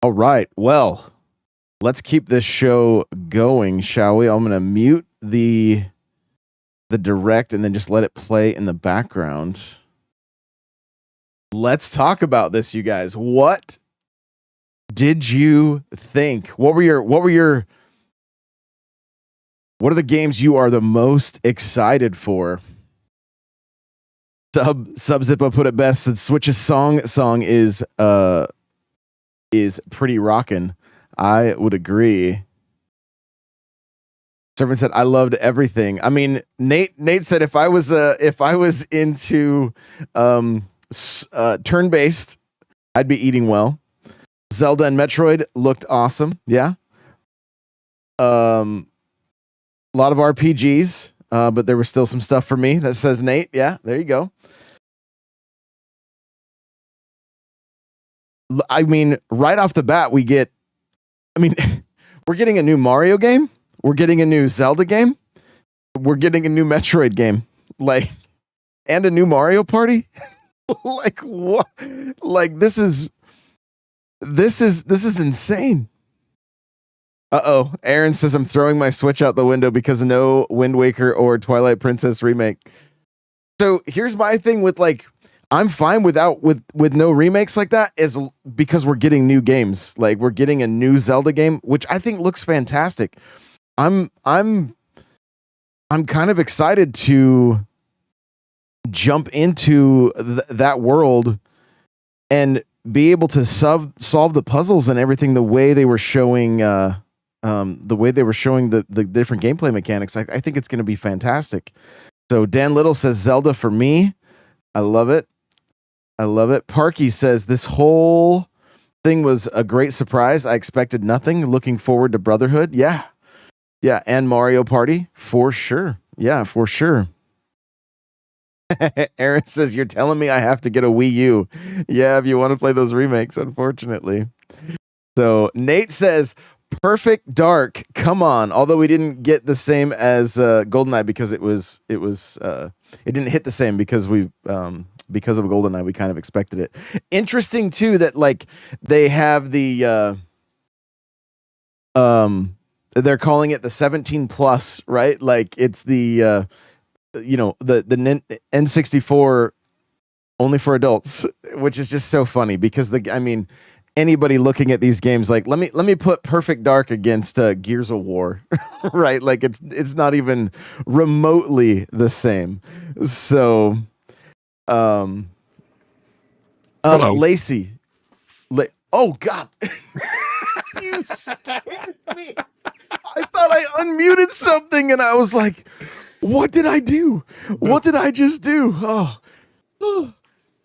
All right. Well, let's keep this show going, shall we? I'm going to mute the direct and then just let it play in the background. Let's talk about this, you guys. What did you think? What are the games you are the most excited for? Sub-Zippo put it best. Said Switch's song is pretty rockin'. I would agree. Servant said I loved everything. I mean, Nate said if I was into turn-based, I'd be eating well. Zelda and Metroid looked awesome. Yeah. A lot of RPGs, but there was still some stuff for me. That says Nate. Yeah, there you go. I mean, right off the bat, we're getting a new Mario game. We're getting a new Zelda game. We're getting a new Metroid game. Like, and a new Mario Party. Like, what? Like, this is insane. Uh-oh. Aaron says I'm throwing my Switch out the window because no Wind Waker or Twilight Princess remake. So here's my thing with like, I'm fine with no remakes like that, is because we're getting new games. Like we're getting a new Zelda game, which I think looks fantastic. I'm kind of excited to jump into that world and be able to solve the puzzles and everything the way they were showing the different gameplay mechanics. I think it's going to be fantastic. So Dan Little says Zelda for me. I love it. Parky says this whole thing was a great surprise. I expected nothing. Looking forward to Brotherhood. Yeah. And Mario Party for sure. Yeah, for sure. Aaron says, you're telling me I have to get a Wii U. Yeah, if you want to play those remakes, unfortunately. So Nate says, Perfect Dark, come on. Although we didn't get the same as GoldenEye because it didn't hit the same because of GoldenEye, we kind of expected it. Interesting too that like they have the they're calling it the 17 plus, right? Like it's the the N64 only for adults, which is just so funny because anybody looking at these games, like let me put Perfect Dark against Gears of War, right? Like it's not even remotely the same. So, Lacey, oh God, you scared me. I thought I unmuted something and I was like, what did I do? What did I just do? Oh.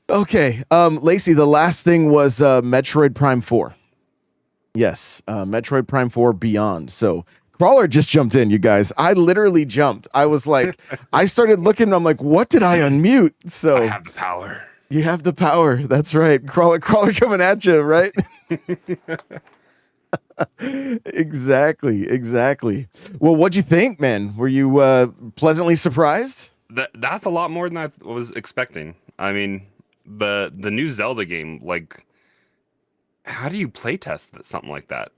Okay. Lacey, the last thing was Metroid Prime 4. Yes, Metroid Prime 4 Beyond. So Crawler just jumped in, you guys. I literally jumped. I was like, I started looking and I'm like, what did I unmute? So
I have the power.
You have the power. That's right. Crawler coming at you, right? Exactly. Well, what'd you think, man? Were you pleasantly surprised?
That's a lot more than I was expecting. I mean, the new Zelda game, like, how do you playtest something like that?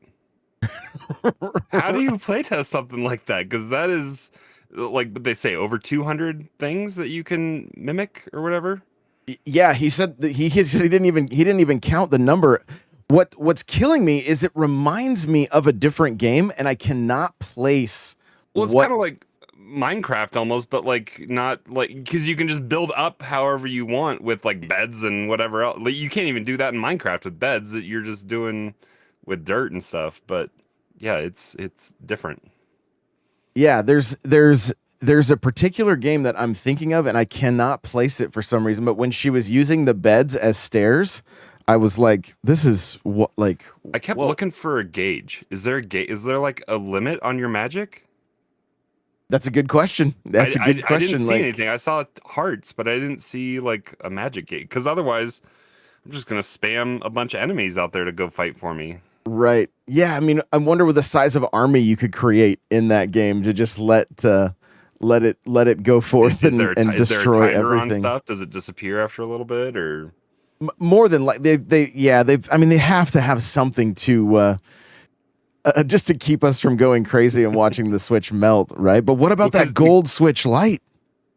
How do you playtest something like that? Because that is, like, what they say, over 200 things that you can mimic or whatever.
Yeah, he said that he didn't even count the number. What's killing me is it reminds me of a different game, and I cannot place.
Well, it's kind of like Minecraft almost, but like not like, because you can just build up however you want with like beds and whatever else. Like, you can't even do that in Minecraft with beds that you're just doing with dirt and stuff. But yeah, it's different.
Yeah, there's a particular game that I'm thinking of, and I cannot place it for some reason. But when she was using the beds as stairs, I was like, this is what, like,
I kept looking for a gauge. Is there a gauge? Is there like a limit on your magic?
That's a good question. I
didn't see anything. I saw hearts, but I didn't see like a magic gate. Because otherwise, I'm just gonna spam a bunch of enemies out there to go fight for me.
Right. Yeah. I mean, I wonder what the size of army you could create in that game to just let it go forth and destroy everything.
On stuff? Does it disappear after a little bit, or
more than like they have to have something to just to keep us from going crazy and watching the Switch melt, right? But what about that gold Switch Lite?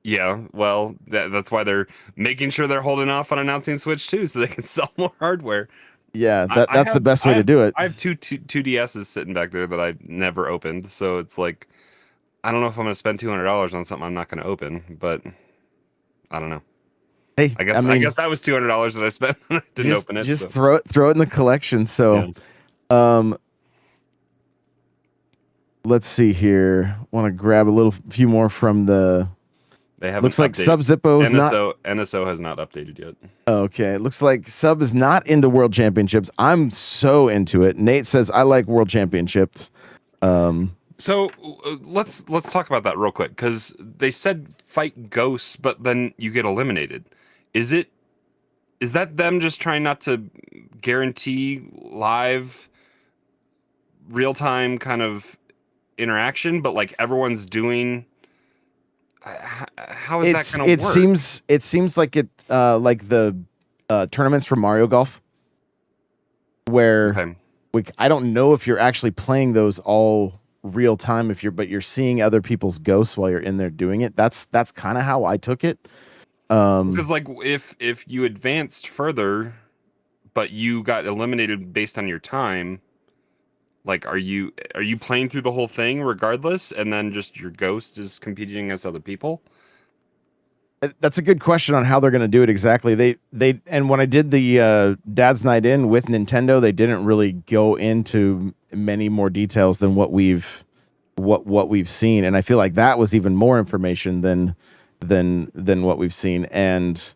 Yeah, well, that's why they're making sure they're holding off on announcing Switch 2 so they can sell more hardware.
Yeah,
I
that's the
have-
best
I
way to
have-
do it.
I have two DSs sitting back there that I've never opened, so it's like I don't know if I'm going to spend $200 on something I'm not going to open, but I don't know.
Hey,
I guess that was $200 that I spent. I didn't open it.
Just
so.
throw it in the collection. So, let's see here. Want to grab a few more from the.
They haven't.
Looks like
updated.
Sub-Zippo's not.
NSO has not updated yet.
Okay, looks like Sub is not into World Championships. I'm so into it. Nate says I like World Championships.
So let's talk about that real quick because they said fight ghosts, but then you get eliminated. Is that them just trying not to guarantee live, real time kind of interaction, but like everyone's doing? How is that going to work?
It seems like it like the tournaments for Mario Golf, where I don't know if you're actually playing those all real time but you're seeing other people's ghosts while you're in there doing it. That's kind of how I took it.
Because like if you advanced further, but you got eliminated based on your time, like are you playing through the whole thing regardless, and then just your ghost is competing against other people?
That's a good question on how they're going to do it exactly. They and when I did the Dad's Night In with Nintendo, they didn't really go into many more details than what we've seen, and I feel like that was even more information than what we've seen. And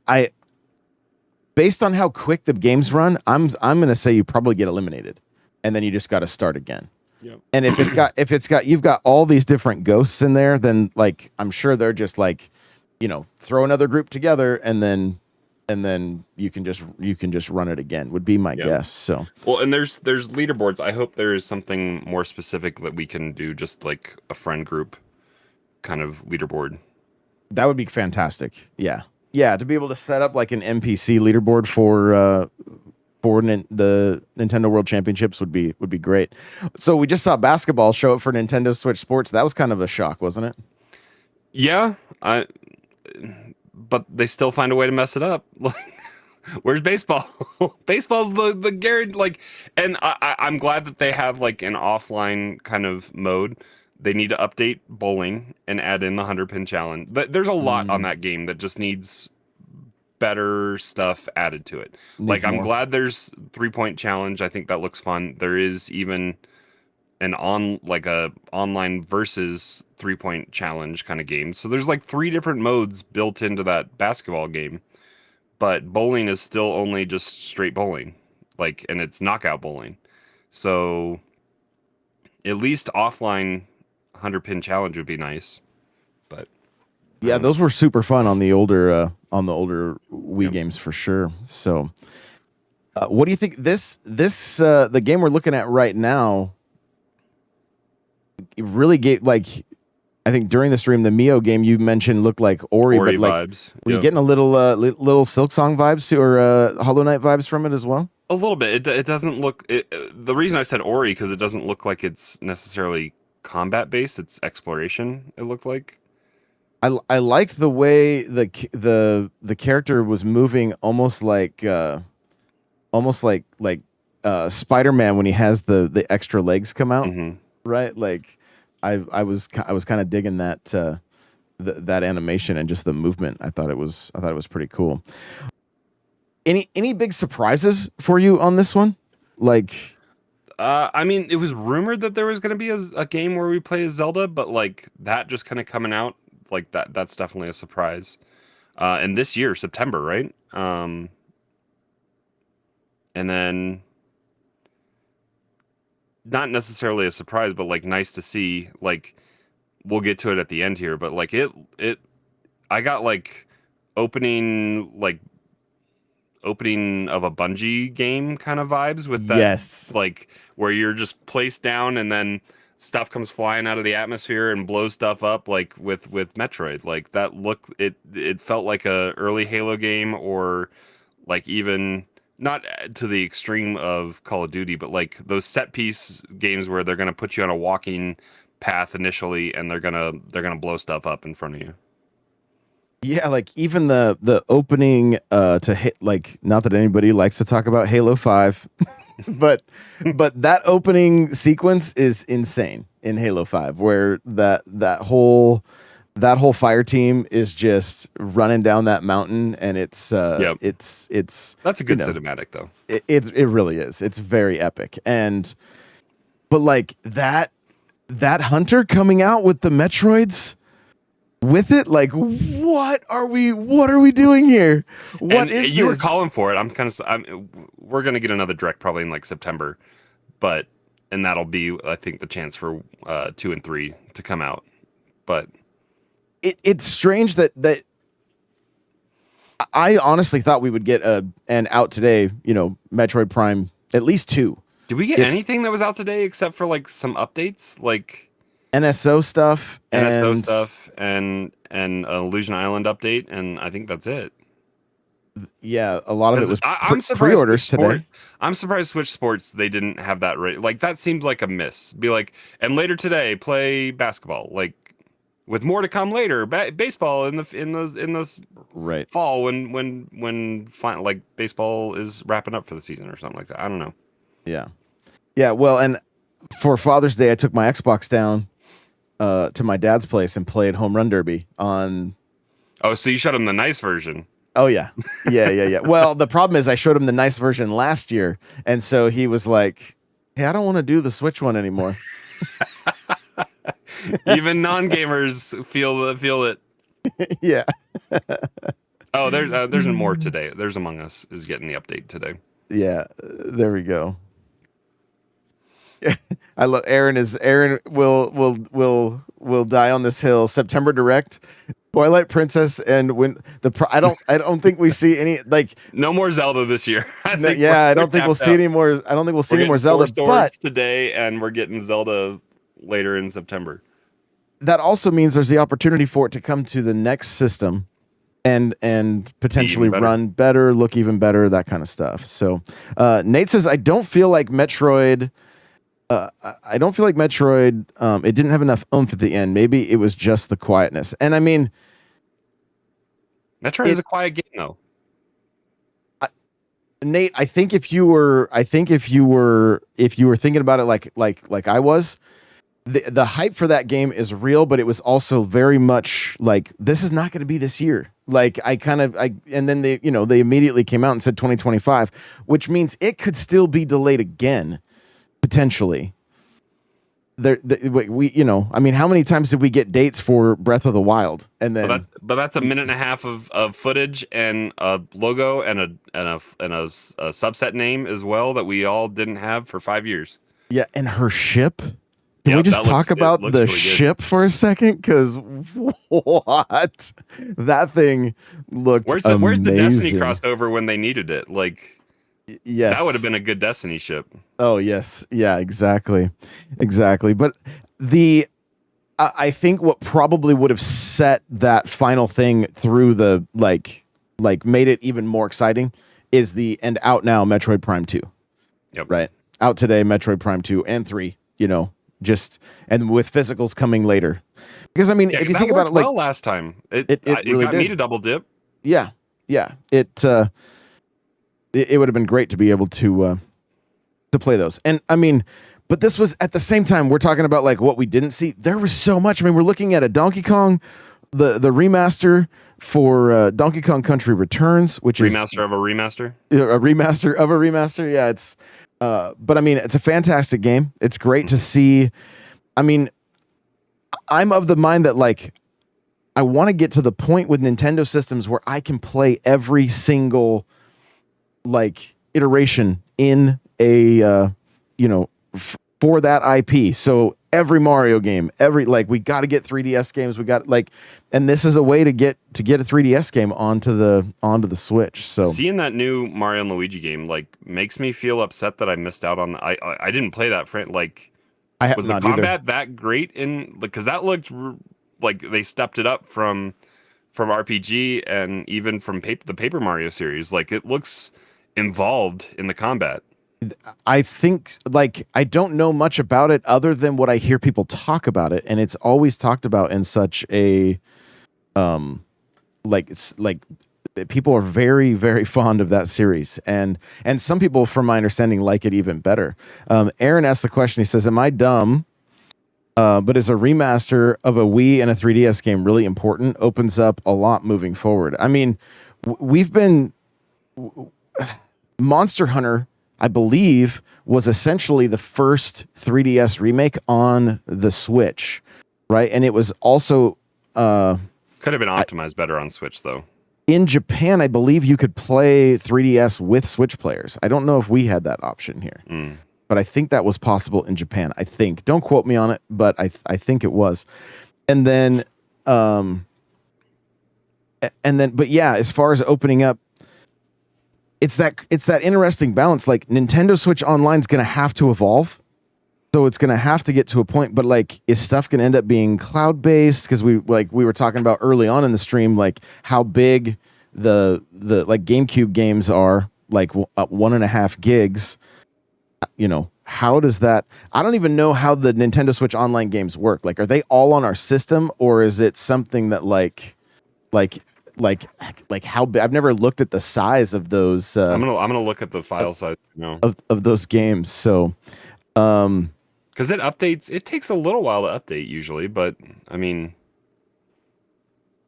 I based on how quick the games run, I'm going to say you probably get eliminated, and then you just got to start again.
Yep.
And if it's got you've got all these different ghosts in there, then like I'm sure they're just like, throw another group together and then you can just run it again would be my guess. So
well, and there's leaderboards. I hope there is something more specific that we can do, just like a friend group kind of leaderboard.
That would be fantastic. Yeah, to be able to set up like an NPC leaderboard for the Nintendo World Championships would be great. So we just saw basketball show up for Nintendo Switch Sports. That was kind of a shock, wasn't it?
Yeah, but they still find a way to mess it up. Where's baseball? Baseball's the guaranteed and I'm glad that they have like an offline kind of mode. They need to update bowling and add in the 100-pin challenge. There's a lot on that game that just needs better stuff added to it. I'm glad there's 3-point challenge. I think that looks fun. There is even an online versus 3-point challenge kind of game. So there's like 3 different modes built into that basketball game. But bowling is still only just straight bowling, and it's knockout bowling. So at least offline 100-pin challenge would be nice. But
yeah, those were super fun on the older Wii games for sure. So, what do you think? The game we're looking at right now, it really gave I think during the stream, the Mio game you mentioned looked like Ori but
vibes.
Were you getting a little Silk Song vibes too, or Hollow Knight vibes from it as well?
A little bit. It doesn't look. The reason I said Ori because it doesn't look like it's necessarily combat based. It's exploration. It looked like.
I liked the way the character was moving, almost like Spider-Man when he has the extra legs come out, right? Like I was kind of digging that that animation and just the movement. I thought it was pretty cool. Any big surprises for you on this one?
I mean, it was rumored that there was going to be a game where we play as Zelda, but that just kind of coming out. That's definitely a surprise. And this year, September, right? And then not necessarily a surprise, but nice to see. We'll get to it at the end here, but I got opening of a Bungie game kind of vibes with that.
Yes.
Where you're just placed down and then stuff comes flying out of the atmosphere and blows stuff up with Metroid. That look, it felt like a early Halo game, or even not to the extreme of Call of Duty, but those set piece games where they're going to put you on a walking path initially and they're going to blow stuff up in front of you.
Yeah, like even the opening to hit, like, not that anybody likes to talk about Halo 5, but that opening sequence is insane in Halo 5, where that whole fire team is just running down that mountain, and it's
That's a good cinematic though.
It really is. It's very epic. But like that hunter coming out with the Metroids with it, like, what are we doing here?
You were calling for it. We're gonna get another direct probably in like September, and that'll be, I think, the chance for 2 and 3 to come out. But
it's strange that I honestly thought we would get an out today, Metroid Prime, at least 2.
did we get anything that was out today except for like some updates, like
NSO stuff
and an Illusion Island update, and I think that's it.
Yeah, a lot of it was
I'm surprised
pre-orders today.
I'm surprised Switch Sports they didn't have that right. Like that seemed like a miss. Be like, and later today play basketball. Like with more to come later. Baseball in those
right
fall when like baseball is wrapping up for the season or something like that. I don't know.
Yeah. Well, and for Father's Day, I took my Xbox down to my dad's place and played Home Run Derby on.
Oh, so you showed him the nice version.
Oh yeah. Well, the problem is I showed him the nice version last year, and so he was like, "Hey, I don't want to do the Switch one anymore."
Even non-gamers feel it.
Yeah.
Oh, there's more today. There's Among Us is getting the update today.
Yeah, there we go. I love Aaron will die on this hill. September Direct, Twilight Princess, and I don't think we see any, like,
no more Zelda this year.
I don't think we'll see any more. I don't think we'll see any more Zelda. But
today, and we're getting Zelda later in September.
That also means there's the opportunity for it to come to the next system and potentially run better, look even better, that kind of stuff. So Nate says, I don't feel like Metroid. It didn't have enough oomph at the end. Maybe it was just the quietness. And I mean,
Metroid is a quiet game, though.
Nate, I think if you were thinking about it like I was, the hype for that game is real, but it was also very much like, this is not going to be this year. Like and then they immediately came out and said 2025, which means it could still be delayed again. Potentially, I mean, how many times did we get dates for Breath of the Wild? And then,
but that's a minute and a half of footage and a logo and a subset name as well that we all didn't have for 5 years.
Yeah, and her ship. Can we just talk about the ship for a second? Because what, that thing looked amazing. Where's the
Destiny crossover when they needed it? Like.
Yes,
that would have been a good Destiny ship.
Oh yes, yeah, exactly. But I think what probably would have set that final thing through the like made it even more exciting is the out now Metroid Prime 2.
Yep.
Right. Out today, Metroid Prime 2 and 3. And with physicals coming later. Because I mean, if you think about it, like
last time, it
really
got me to double dip.
Yeah. It would have been great to be able to play those. And I mean, but this was at the same time, we're talking about like what we didn't see. There was so much. I mean, we're looking at a Donkey Kong, the remaster for Donkey Kong Country Returns, which is
remaster of a remaster.
A remaster of a remaster. Yeah, it's but I mean, it's a fantastic game. It's great to see. I mean, I'm of the mind that like I want to get to the point with Nintendo systems where I can play every single like iteration in a for that IP. So every Mario game, we got to get 3DS games. We got and this is a way to get a 3DS game onto the Switch. So
seeing that new Mario and Luigi game makes me feel upset that I missed out on. I didn't play that for was the combat that great because that looked like they stepped it up from RPG and even from the Paper Mario series. Like it looks involved in the combat.
I think I don't know much about it other than what I hear people talk about it, and it's always talked about in such a it's like people are very, very fond of that series, and some people, from my understanding, like it even better. Aaron asked the question. He says, "Am I dumb? But is a remaster of a Wii and a 3DS game really important? Opens up a lot moving forward." I mean, we've been Monster Hunter, I believe, was essentially the first 3DS remake on the Switch, right? And it was also
could have been optimized better on Switch, though.
In Japan, I believe you could play 3DS with Switch players. I don't know if we had that option here, but I think that was possible in Japan. I think. Don't quote me on it, but I think it was. And then, but yeah, as far as opening up, it's that interesting balance. Like, Nintendo Switch Online is going to have to evolve. So it's going to have to get to a point, but like, is stuff going to end up being cloud-based? Because we were talking about early on in the stream, like how big the like GameCube games are, like 1.5 gigs. You know, how does that? I don't even know how the Nintendo Switch Online games work. Like, are they all on our system, or is it something that like how big? I've never looked at the size of those.
I'm gonna look at the file size now
of those games. So.
Because it updates, it takes a little while to update usually, but I mean,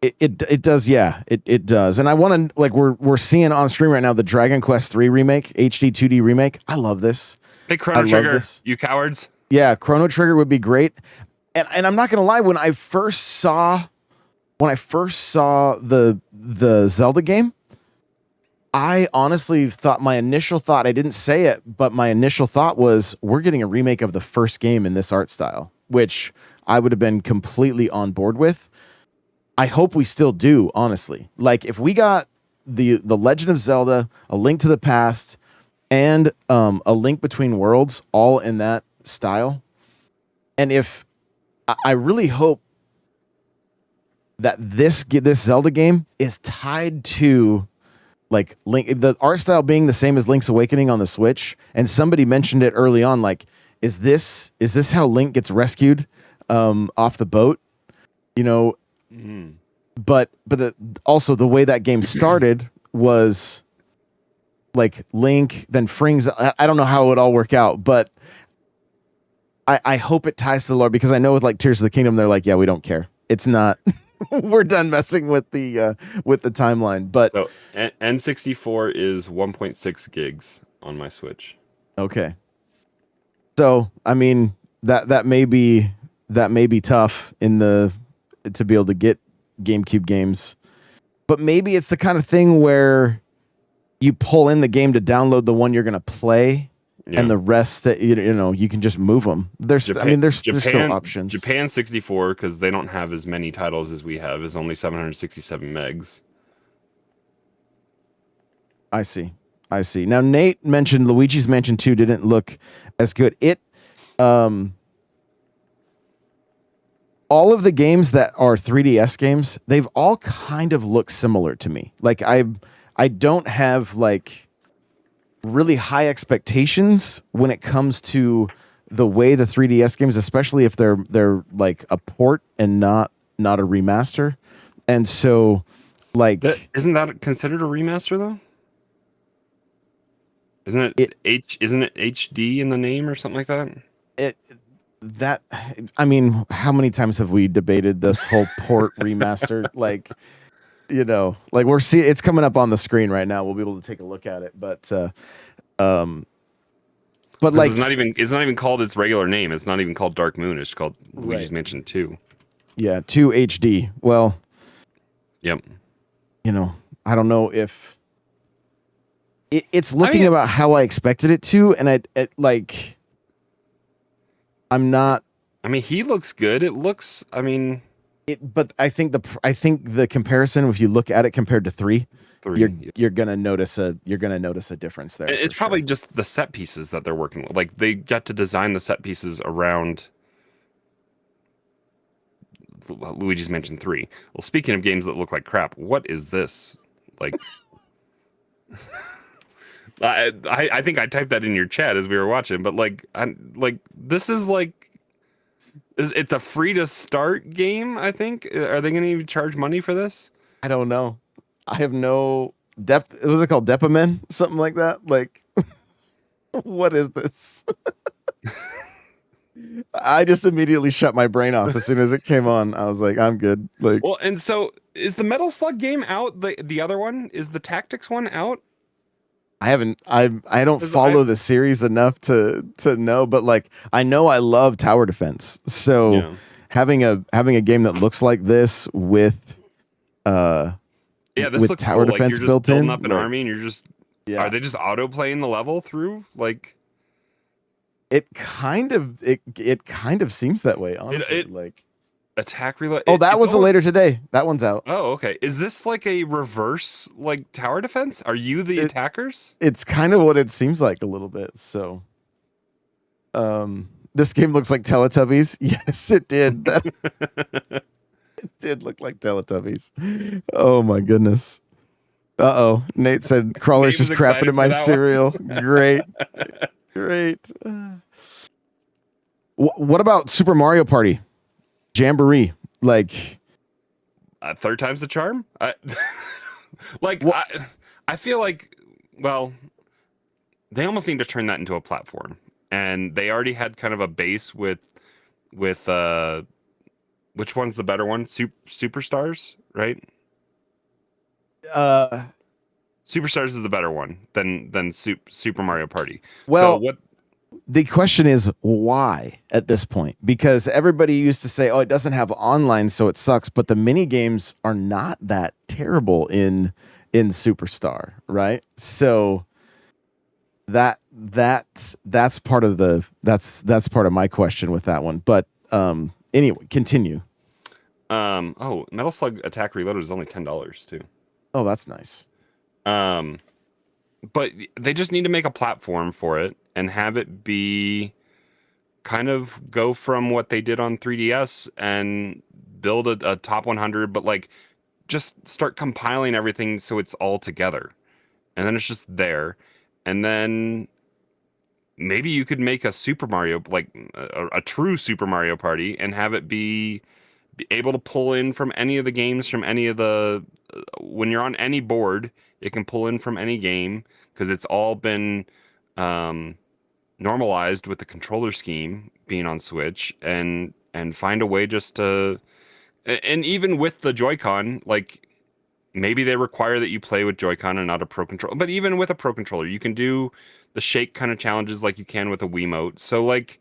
it does, yeah, it does. And I want to, like, we're seeing on screen right now the Dragon Quest 3 remake, HD 2D remake. I love this.
Hey, Chrono Trigger, you cowards!
Yeah, Chrono Trigger would be great. And I'm not gonna lie, when I first saw the Zelda game, I honestly thought, my initial thought, I didn't say it, but my initial thought was, we're getting a remake of the first game in this art style, which I would have been completely on board with. I hope we still do, honestly. Like, if we got the Legend of Zelda, A Link to the Past, and A Link Between Worlds all in that style, and if I really hope that this Zelda game is tied to, like, Link, the art style being the same as Link's Awakening on the Switch. And somebody mentioned it early on, like, is this how Link gets rescued off the boat? You know, but also the way that game started was like Link, then Frings. I don't know how it would all work out, but I hope it ties to the lore, because I know with like Tears of the Kingdom, they're like, yeah, we don't care. It's not. We're done messing with the timeline. But
so N64 is 1.6 gigs on my Switch.
Okay. So I mean, that may be tough to be able to get GameCube games, but maybe it's the kind of thing where you pull in the game to download the one you're gonna play. Yeah. And the rest that you know, you can just move them. There's still options.
Japan 64, because they don't have as many titles as we have, is only 767 megs.
I see. Now Nate mentioned Luigi's Mansion 2 didn't look as good. All of the games that are 3DS games, they've all kind of looked similar to me. Like, I don't have like really high expectations when it comes to the way the 3DS games, especially if they're like a port and not a remaster. And so, like,
isn't that considered a remaster though? Isn't it HD in the name or something like that?
I mean, how many times have we debated this whole port remaster? Like, you know, like, it's coming up on the screen right now. We'll be able to take a look at it, but like,
it's not even called its regular name. It's not even called Dark Moon. It's called Luigi's Mansion 2.
Yeah, 2 HD. Well,
yep.
You know, I don't know if it's looking about how I expected it to, and I'm not.
I mean, he looks good. It looks. I mean.
But I think the comparison, if you look at it compared to 3, you're gonna notice a difference there.
It's probably just the set pieces that they're working with. Like, they got to design the set pieces around Luigi's Mansion 3. Well, speaking of games that look like crap, what is this? Like, I think I typed that in your chat as we were watching, but this is like. It's a free to start game, I think. Are they going to even charge money for this?
I don't know. I have no depth. Was it called Depamen? Something like that. Like, what is this? I just immediately shut my brain off as soon as it came on. I was like, I'm good. Like,
Well, and so is the Metal Slug game out? The other one is the Tactics one out?
I haven't. I don't follow the series enough to know, but like I know I love tower defense. So having a game that looks like this with
this
with
looks
tower
cool.
defense
like you're
built
just building
in,
up an
like,
army, and you're just are they just auto playing the level through? Like
it kind of seems that way, honestly. like
attack reload.
Oh, that was a later today. That one's out.
Oh, okay. Is this like a reverse like tower defense? Are you the attackers?
It's kind of what it seems like a little bit. So, this game looks like Teletubbies. Yes, it did. It did look like Teletubbies. Oh my goodness. Uh-oh. Nate said crawler's just crapping in my cereal. Great. Great. What about Super Mario Party? Jamboree. Like
third time's the charm? I feel like, well, they almost need to turn that into a platform. And they already had kind of a base with which one's the better one? Superstars, right? Superstars is the better one than Super Mario Party.
Well,
so what?
The question is why at this point? Because everybody used to say, "Oh, it doesn't have online, so it sucks." But the mini games are not that terrible in Superstar, right? So that's part of that's part of my question with that one. But anyway, continue.
Metal Slug Attack Reloaded is only $10 too.
Oh, that's nice.
But they just need to make a platform for it and have it be kind of go from what they did on 3DS and build a top 100, but like just start compiling everything so it's all together. And then it's just there. And then maybe you could make a Super Mario, like a true Super Mario Party, and have it be able to pull in from any of the games, from any of the when you're on any board, it can pull in from any game because it's all been normalized with the controller scheme being on Switch, and find a way just to, and even with the Joy-Con, like maybe they require that you play with Joy-Con and not a Pro Controller, but even with a Pro Controller, you can do the shake kind of challenges like you can with a Wiimote. So like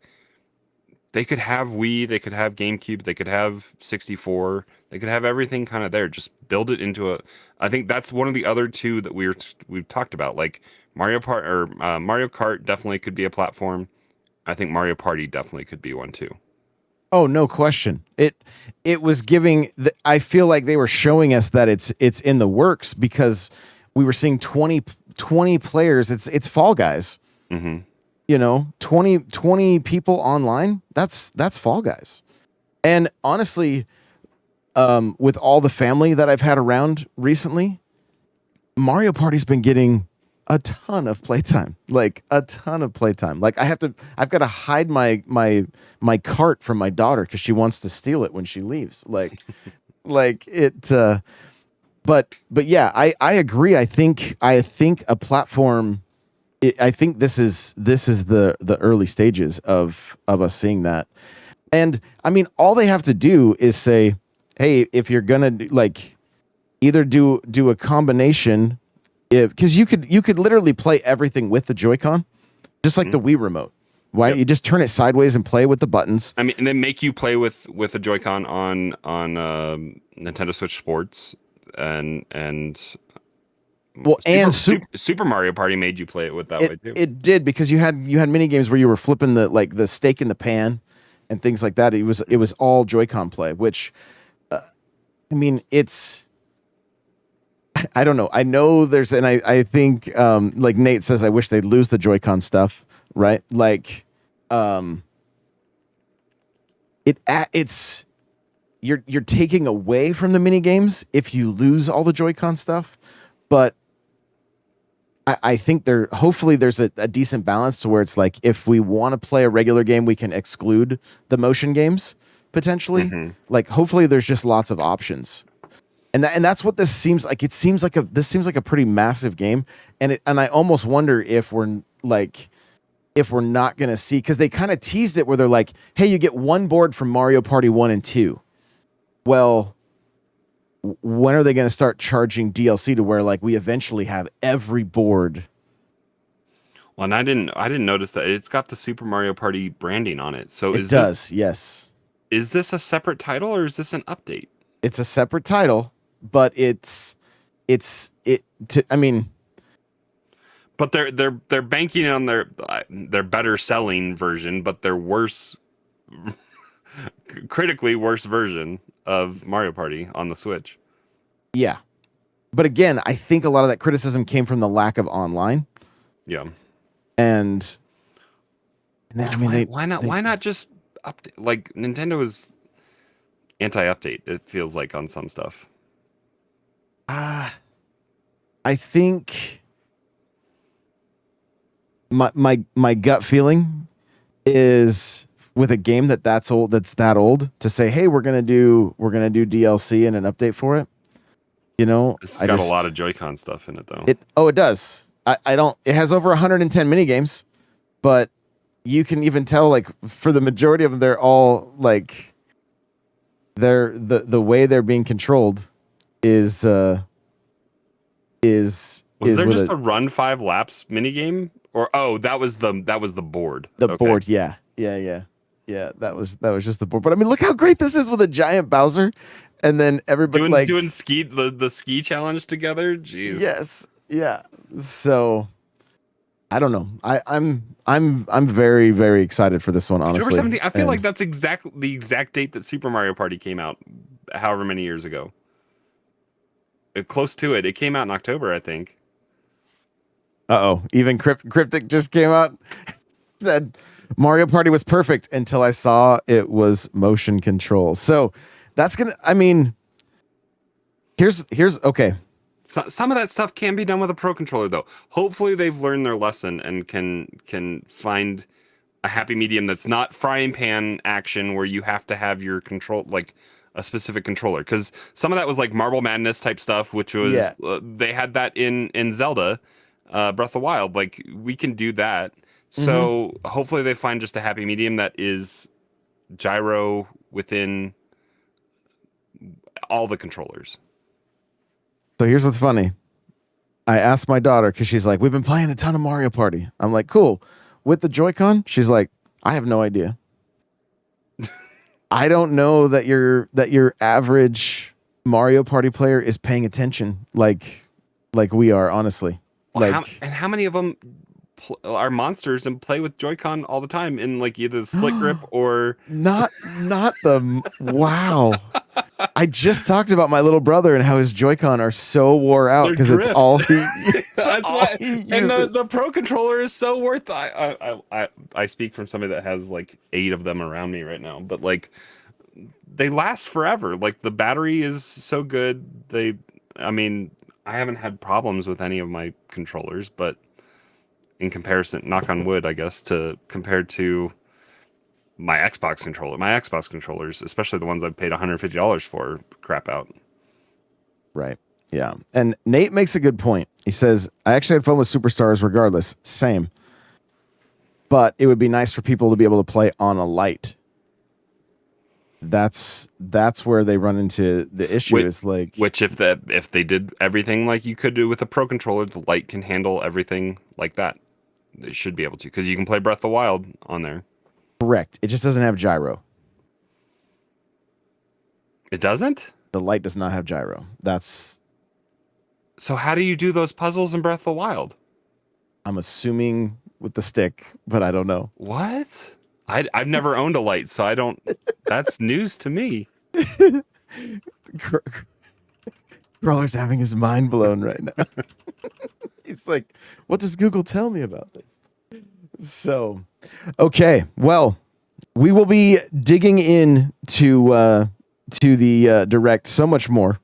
they could have Wii, they could have GameCube, they could have 64, they could have everything kind of there. Just build it into I think that's one of the other two that we've talked about. Like Mario Kart definitely could be a platform. I think Mario Party definitely could be one too.
Oh, no question. It was giving. I feel like they were showing us that it's in the works because we were seeing 20 players. It's Fall Guys.
Mm-hmm.
You know, 20 people online. That's Fall Guys. And honestly, with all the family that I've had around recently, Mario Party's been getting a ton of playtime. Like a ton of playtime. Like I've got to hide my cart from my daughter because she wants to steal it when she leaves. Like it. But yeah, I agree. I think a platform. I think this is the early stages of us seeing that. And I mean, all they have to do is say, hey, if you're gonna like either do a combination, because you could literally play everything with the Joy-Con, just like the Wii remote. Why you just turn it sideways and play with the buttons?
I mean, and then make you play with a Joy-Con on Nintendo Switch Sports and
well,
Super Mario Party made you play it with that way too.
It did, because you had mini games where you were flipping the steak in the pan and things like that. It was all Joy-Con play, which I mean, it's, I don't know. I know there's, and I think like Nate says, I wish they'd lose the Joy-Con stuff, right? Like it's you're taking away from the mini games if you lose all the Joy-Con stuff, but I think hopefully there's a decent balance to where it's like, if we want to play a regular game, we can exclude the motion games potentially.
Mm-hmm.
Like hopefully there's just lots of options. And that's what this seems like. This seems like a pretty massive game, and I almost wonder if we're not gonna see, because they kind of teased it where they're like, hey, you get one board from Mario Party 1 and 2. Well, when are they gonna start charging DLC to where like we eventually have every board?
Well, and I didn't notice that it's got the Super Mario Party branding on it. So
Yes.
Is this a separate title or is this an update?
It's a separate title, but
but they're banking on their better selling version, but their worse, critically worse version of Mario Party on the Switch.
Yeah, but again, I think a lot of that criticism came from the lack of online.
Yeah,
and I mean,
why not just update? Like Nintendo is anti-update. It feels like on some stuff.
I think my gut feeling is with a game that's that old to say, hey, we're gonna do DLC and an update for it. You know,
It's got a lot of Joy-Con stuff in it though.
It does. I don't. It has over 110 mini games, but you can even tell like for the majority of them, they're all like the way they're being controlled is
was there just a run 5 laps mini game, or that was the board.
Board, yeah. That was just the board. But I mean, look how great this is with a giant Bowser, and then everybody
doing ski the ski challenge together. Jeez.
Yes, yeah. So I don't know. I'm very, very excited for this one. Honestly,
October 17th. I feel like that's the exact date that Super Mario Party came out, however many years ago. Close to it. It came out in October, I think.
Even Cryptic just came out, said Mario Party was perfect until I saw it was motion control. So that's gonna. I mean, here's okay.
So, some of that stuff can be done with a Pro Controller, though. Hopefully, they've learned their lesson and can find a happy medium that's not frying pan action where you have to have your control like a specific controller. Because some of that was like Marble Madness type stuff, which was they had that in Zelda, Breath of the Wild. Like we can do that. So hopefully they find just a happy medium that is gyro within all the controllers.
So here's what's funny. I asked my daughter because she's like, we've been playing a ton of Mario Party. I'm like, cool. With the Joy-Con? She's like, I have no idea. I don't know that your average Mario Party player is paying attention like we are, honestly.
Well, how many of them are monsters and play with Joy-Con all the time in like either the split grip or
not the wow. I just talked about my little brother and how his Joy-Con are so wore out because it's all he.
That's why. And the Pro Controller is so worth. I speak from somebody that has like 8 of them around me right now, but like they last forever. Like the battery is so good. I mean, I haven't had problems with any of my controllers, but in comparison, knock on wood, I guess, compared to my Xbox controllers, especially the ones I've paid $150 for, crap out.
Right. Yeah. And Nate makes a good point. He says, I actually had fun with Superstars regardless. Same. But it would be nice for people to be able to play on a light. That's where they run into the issue is like...
Which if they did everything like you could do with a Pro Controller, the light can handle everything like that. They should be able to, because you can play Breath of the Wild on there.
Correct. It just doesn't have gyro.
It doesn't?
The light does not have gyro.
So how do you do those puzzles in Breath of the Wild?
I'm assuming with the stick, but I don't know.
What? I've never owned a light, so I don't... That's news to me.
Crawler's having his mind blown right now. He's like, what does Google tell me about this? So, okay. Well, we will be digging in to the direct so much more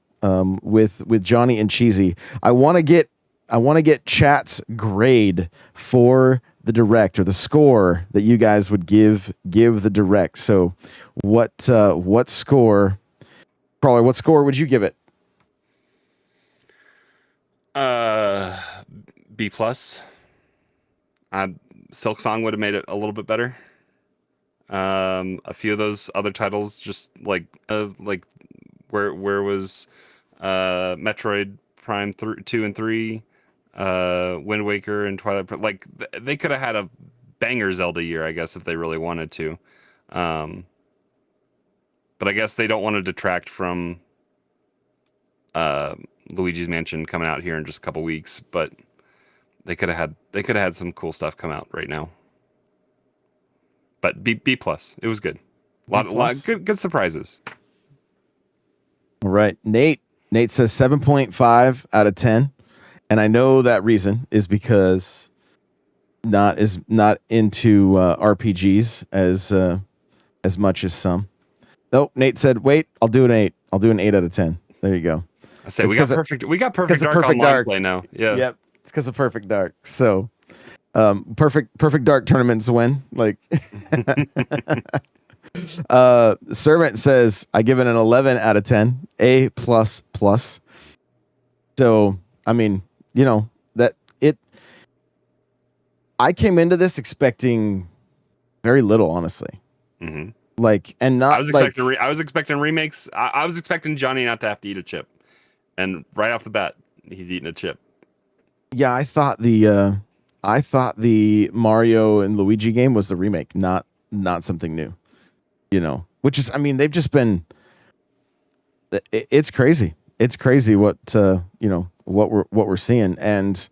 with Johnny and Cheesy. I want to get chat's grade for the direct, or the score that you guys would give the direct. So what score, Crawler, what score would you give it?
B plus. Silk Song would have made it a little bit better. A few of those other titles, just like where was Metroid Prime 2 and 3, Wind Waker and Twilight. Like they could have had a banger Zelda year, I guess, if they really wanted to. But I guess they don't want to detract from Luigi's Mansion coming out here in just a couple weeks. But they could have had some cool stuff come out right now. But B plus, it was good. A lot good surprises.
All right, Nate says 7.5 out of 10, and I know that reason is because not into RPGs as much as some. Nope, Nate said, "Wait, I'll do an 8. I'll do an 8 out of 10." There you go.
I say we got perfect dark online play now. Yeah.
Yep. It's because of Perfect Dark. So, perfect dark tournaments win. Like, Servant says I give it an 11 out of 10, A plus plus. So, I mean, I came into this expecting very little, honestly.
Mm-hmm.
Like, and not
I was expecting remakes. I was expecting Johnny not to have to eat a chip, and right off the bat, he's eating a chip.
Yeah, I thought the Mario and Luigi game was the remake, not something new. Which is, I mean, they've just been. It's crazy. It's crazy what we're seeing, and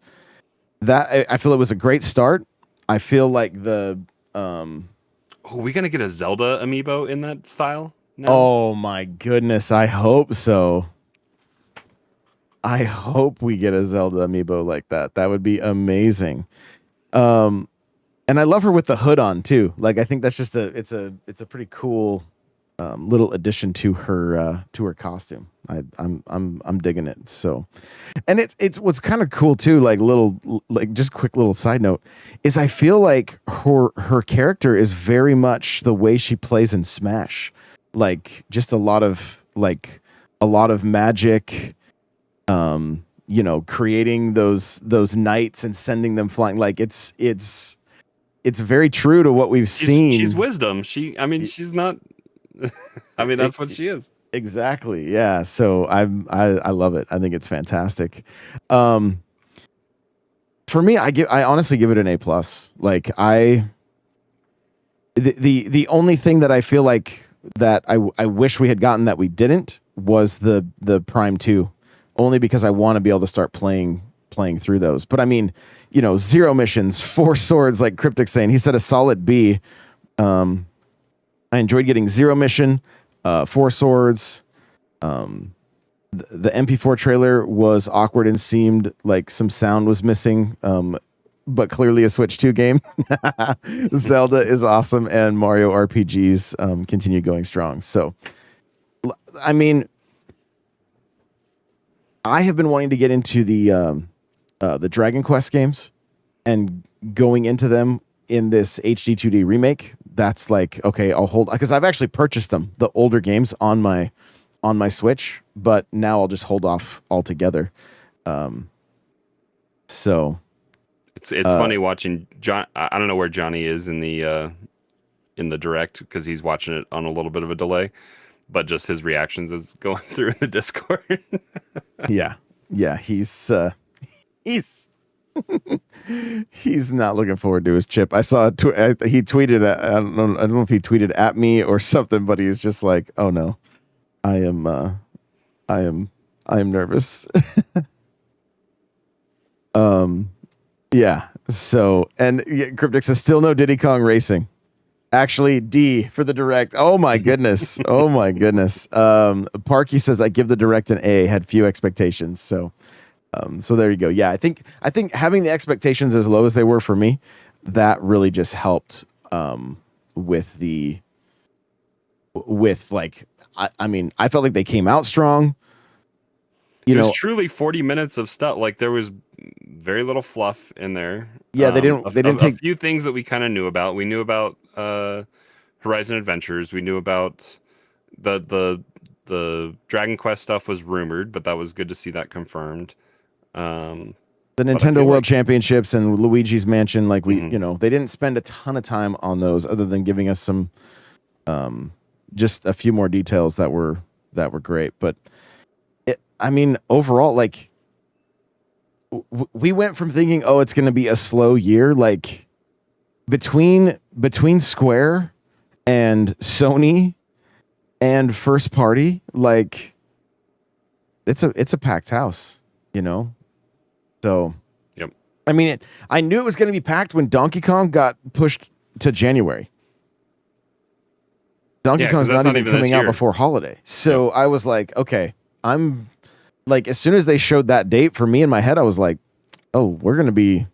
that I feel it was a great start. I feel like the.
Are we gonna get a Zelda amiibo in that style now?
Oh my goodness! I hope so. I hope we get a Zelda amiibo like that. That would be amazing. And I love her with the hood on too. Like, I think that's just it's a pretty cool little addition to her costume. I'm digging it. So, and it's what's kind of cool too. Like just quick little side note is I feel like her character is very much the way she plays in Smash. Like, just a lot of magic. Creating those knights and sending them flying. Like, it's very true to what we've seen.
She's wisdom. She's not. That's what she is.
Exactly. Yeah. So I love it. I think it's fantastic. For me, I honestly give it an A plus. Like, the only thing that I feel like that I wish we had gotten that we didn't was the Prime 2. Only because I want to be able to start playing through those. But I mean, 0 missions, 4 swords, like Cryptic saying. He said a solid B. I enjoyed getting 0 mission, 4 swords. The MP4 trailer was awkward and seemed like some sound was missing, but clearly a Switch 2 game. Zelda is awesome, and Mario RPGs continue going strong. So, I mean, I have been wanting to get into the Dragon Quest games, and going into them in this HD 2D remake. That's like, okay, I'll hold, because I've actually purchased them, the older games on my Switch, but now I'll just hold off altogether. So
it's funny watching John. I don't know where Johnny is in the direct, because he's watching it on a little bit of a delay. But just his reactions is going through in the Discord.
Yeah, he's he's not looking forward to his chip. I saw he tweeted. I don't know if he tweeted at me or something, but he's just like, "Oh no, I am nervous." Yeah. So, and Cryptic says still no Diddy Kong Racing. Actually, D for the direct. Oh my goodness. Oh my goodness. Parky says I give the direct an A. Had few expectations. So there you go. Yeah, I think having the expectations as low as they were for me, that really just helped with like, I mean, I felt like they came out strong.
It was truly 40 minutes of stuff. Like, there was very little fluff in there.
Yeah, they didn't take
a few things that we kind of knew about. We knew about Horizon Adventures. We knew about the Dragon Quest stuff was rumored, but that was good to see that confirmed.
The
But I
Nintendo
feel
World
like-
Championships and Luigi's Mansion, like we, they didn't spend a ton of time on those, other than giving us some, just a few more details that were great. But overall, like we went from thinking, oh, it's going to be a slow year, like between Square and Sony and first party, like it's a packed house, So,
yep.
I mean, I knew it was going to be packed when Donkey Kong got pushed to January. Donkey Kong's not even coming out before holiday. So I was like, okay, I'm like, as soon as they showed that date for me in my head, I was like, oh, we're going to be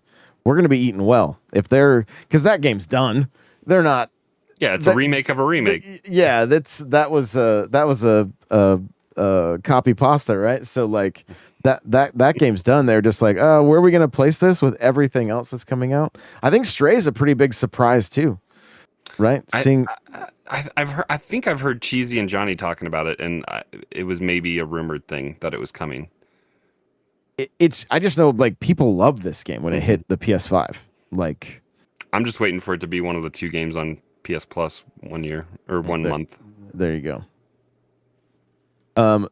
eating well. If because that game's done. They're not.
Yeah, it's a remake of a remake.
Yeah, that was a copy pasta, right? So like that game's done. They're just like, oh, where are we going to place this with everything else that's coming out? I think Stray's a pretty big surprise too, right?
I think I've heard Cheesy and Johnny talking about it, and it was maybe a rumored thing that it was coming.
I just know like people loved this game when it hit the PS5. Like,
I'm just waiting for it to be one of the 2 games on PS Plus 1 year or 1 month.
There you go.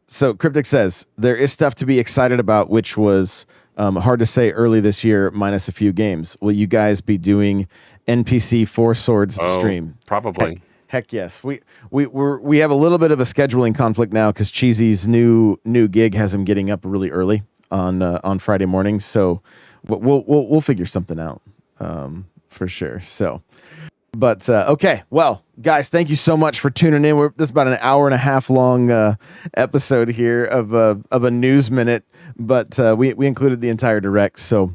So Cryptic says there is stuff to be excited about, which was hard to say early this year, minus a few games. Will you guys be doing NPC Four Swords stream?
Probably.
Heck yes. We have a little bit of a scheduling conflict now because Cheesy's new gig has him getting up really early on Friday mornings. So we'll figure something out for sure. So. But okay, well, guys, thank you so much for tuning in. This is about an hour and a half long episode here of a news minute, but we included the entire direct, so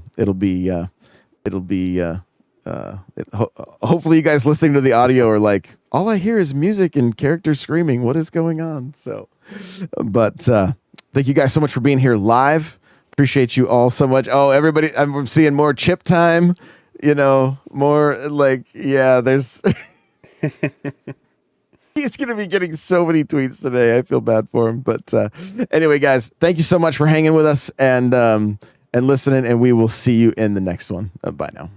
hopefully you guys listening to the audio are like, all I hear is music and characters screaming. What is going on? So, but thank you guys so much for being here live. Appreciate you all so much. Oh, everybody, I'm seeing more chip time. More like, yeah, there's he's going to be getting so many tweets today. I feel bad for him. But anyway, guys, thank you so much for hanging with us and listening, and we will see you in the next one. Bye now.